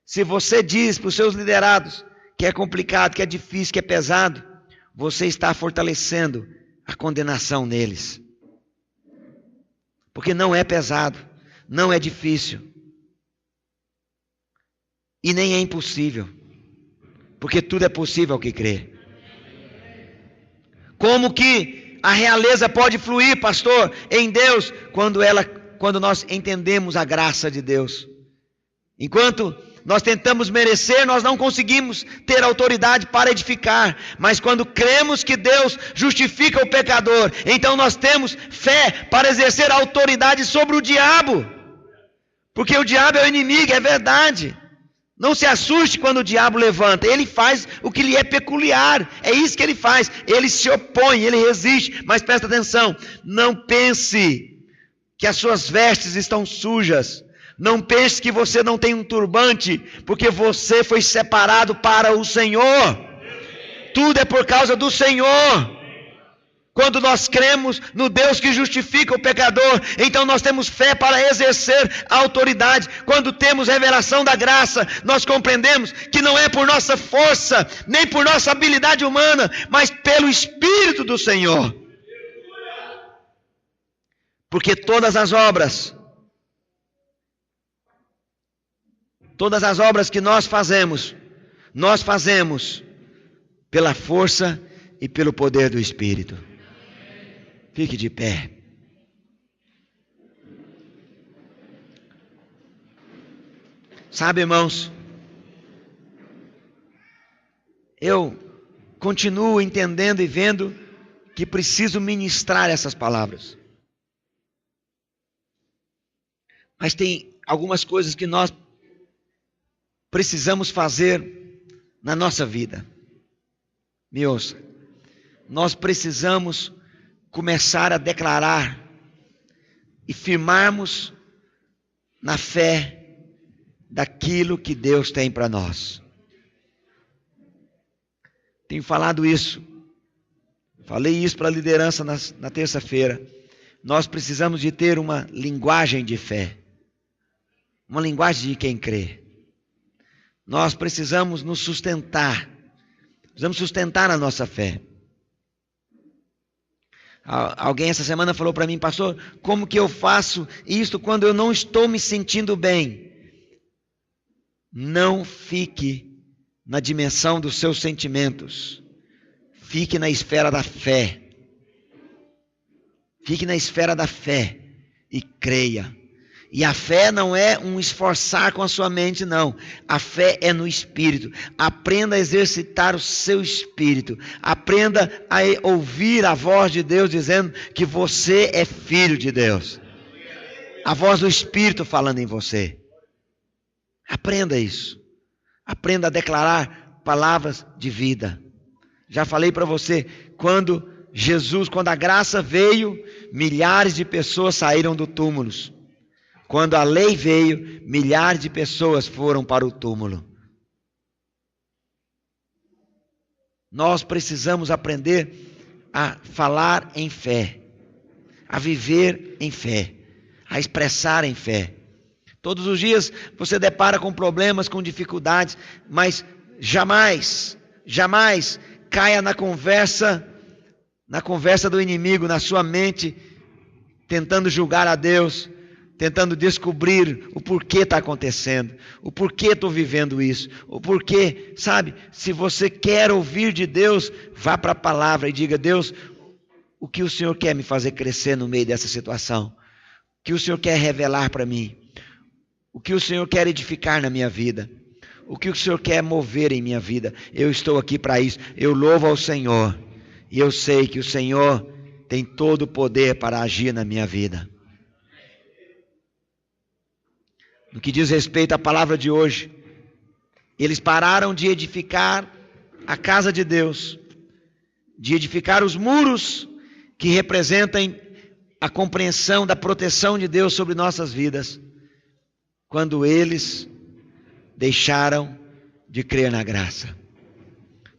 Se você diz para os seus liderados que é complicado, que é difícil, que é pesado, você está fortalecendo a condenação neles. Porque não é pesado, não é difícil. E nem é impossível. Porque tudo é possível ao que crê. Como que a realeza pode fluir, pastor, em Deus, quando nós entendemos a graça de Deus? Enquanto nós tentamos merecer, nós não conseguimos ter autoridade para edificar. Mas quando cremos que Deus justifica o pecador, então nós temos fé para exercer autoridade sobre o diabo. Porque o diabo é o inimigo, é verdade. Não se assuste quando o diabo levanta. Ele faz o que lhe é peculiar. É isso que ele faz. Ele se opõe, ele resiste. Mas presta atenção, não pense que as suas vestes estão sujas. Não pense que você não tem um turbante, porque você foi separado para o Senhor. Tudo é por causa do Senhor. Quando nós cremos no Deus que justifica o pecador, então nós temos fé para exercer a autoridade. Quando temos revelação da graça, nós compreendemos que não é por nossa força, nem por nossa habilidade humana, mas pelo Espírito do Senhor. Porque todas as obras que nós fazemos pela força e pelo poder do Espírito. Fique de pé. Sabe, irmãos, eu continuo entendendo e vendo que preciso ministrar essas palavras. Mas tem algumas coisas que nós precisamos fazer na nossa vida. Me ouça. Nós precisamos começar a declarar e firmarmos na fé daquilo que Deus tem para nós. Tenho falado isso Falei isso para a liderança na terça-feira. Nós precisamos de ter uma linguagem de fé. Uma linguagem de quem crê. Nós precisamos nos sustentar. Precisamos sustentar a nossa fé. Alguém essa semana falou para mim, pastor, como que eu faço isto quando eu não estou me sentindo bem? Não fique na dimensão dos seus sentimentos. Fique na esfera da fé. Fique na esfera da fé e creia. E a fé não é um esforçar com a sua mente, não. A fé é no Espírito. Aprenda a exercitar o seu Espírito. Aprenda a ouvir a voz de Deus dizendo que você é filho de Deus. A voz do Espírito falando em você. Aprenda isso. Aprenda a declarar palavras de vida. Já falei para você, quando a graça veio, milhares de pessoas saíram do túmulos. Quando a lei veio, milhares de pessoas foram para o túmulo. Nós precisamos aprender a falar em fé, a viver em fé, a expressar em fé. Todos os dias você depara com problemas, com dificuldades, mas jamais caia na conversa do inimigo, na sua mente, tentando julgar a Deus, tentando descobrir o porquê está acontecendo, o porquê estou vivendo isso, o porquê, sabe? Se você quer ouvir de Deus, vá para a palavra e diga, Deus, o que o Senhor quer me fazer crescer no meio dessa situação? O que o Senhor quer revelar para mim? O que o Senhor quer edificar na minha vida? O que o Senhor quer mover em minha vida? Eu estou aqui para isso. Eu louvo ao Senhor. E eu sei que o Senhor tem todo o poder para agir na minha vida. No que diz respeito à palavra de hoje, eles pararam de edificar a casa de Deus, de edificar os muros que representam a compreensão da proteção de Deus sobre nossas vidas, quando eles deixaram de crer na graça.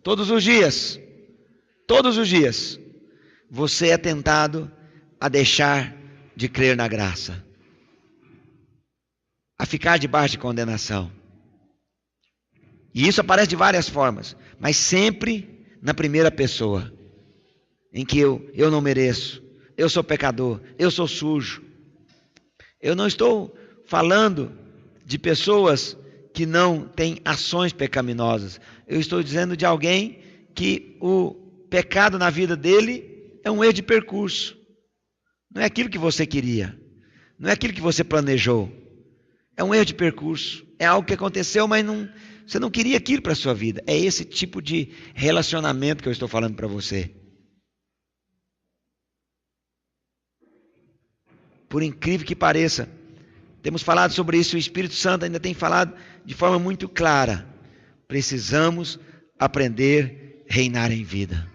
Todos os dias, você é tentado a deixar de crer na graça, a ficar debaixo de condenação. E isso aparece de várias formas, mas sempre na primeira pessoa, em que eu não mereço, eu sou pecador, eu sou sujo. Eu não estou falando de pessoas que não têm ações pecaminosas. Eu estou dizendo de alguém que o pecado na vida dele é um erro de percurso. Não é aquilo que você queria, não é aquilo que você planejou. É um erro de percurso, é algo que aconteceu, mas você não queria aquilo para a sua vida. É esse tipo de relacionamento que eu estou falando para você. Por incrível que pareça, temos falado sobre isso, o Espírito Santo ainda tem falado de forma muito clara. Precisamos aprender a reinar em vida.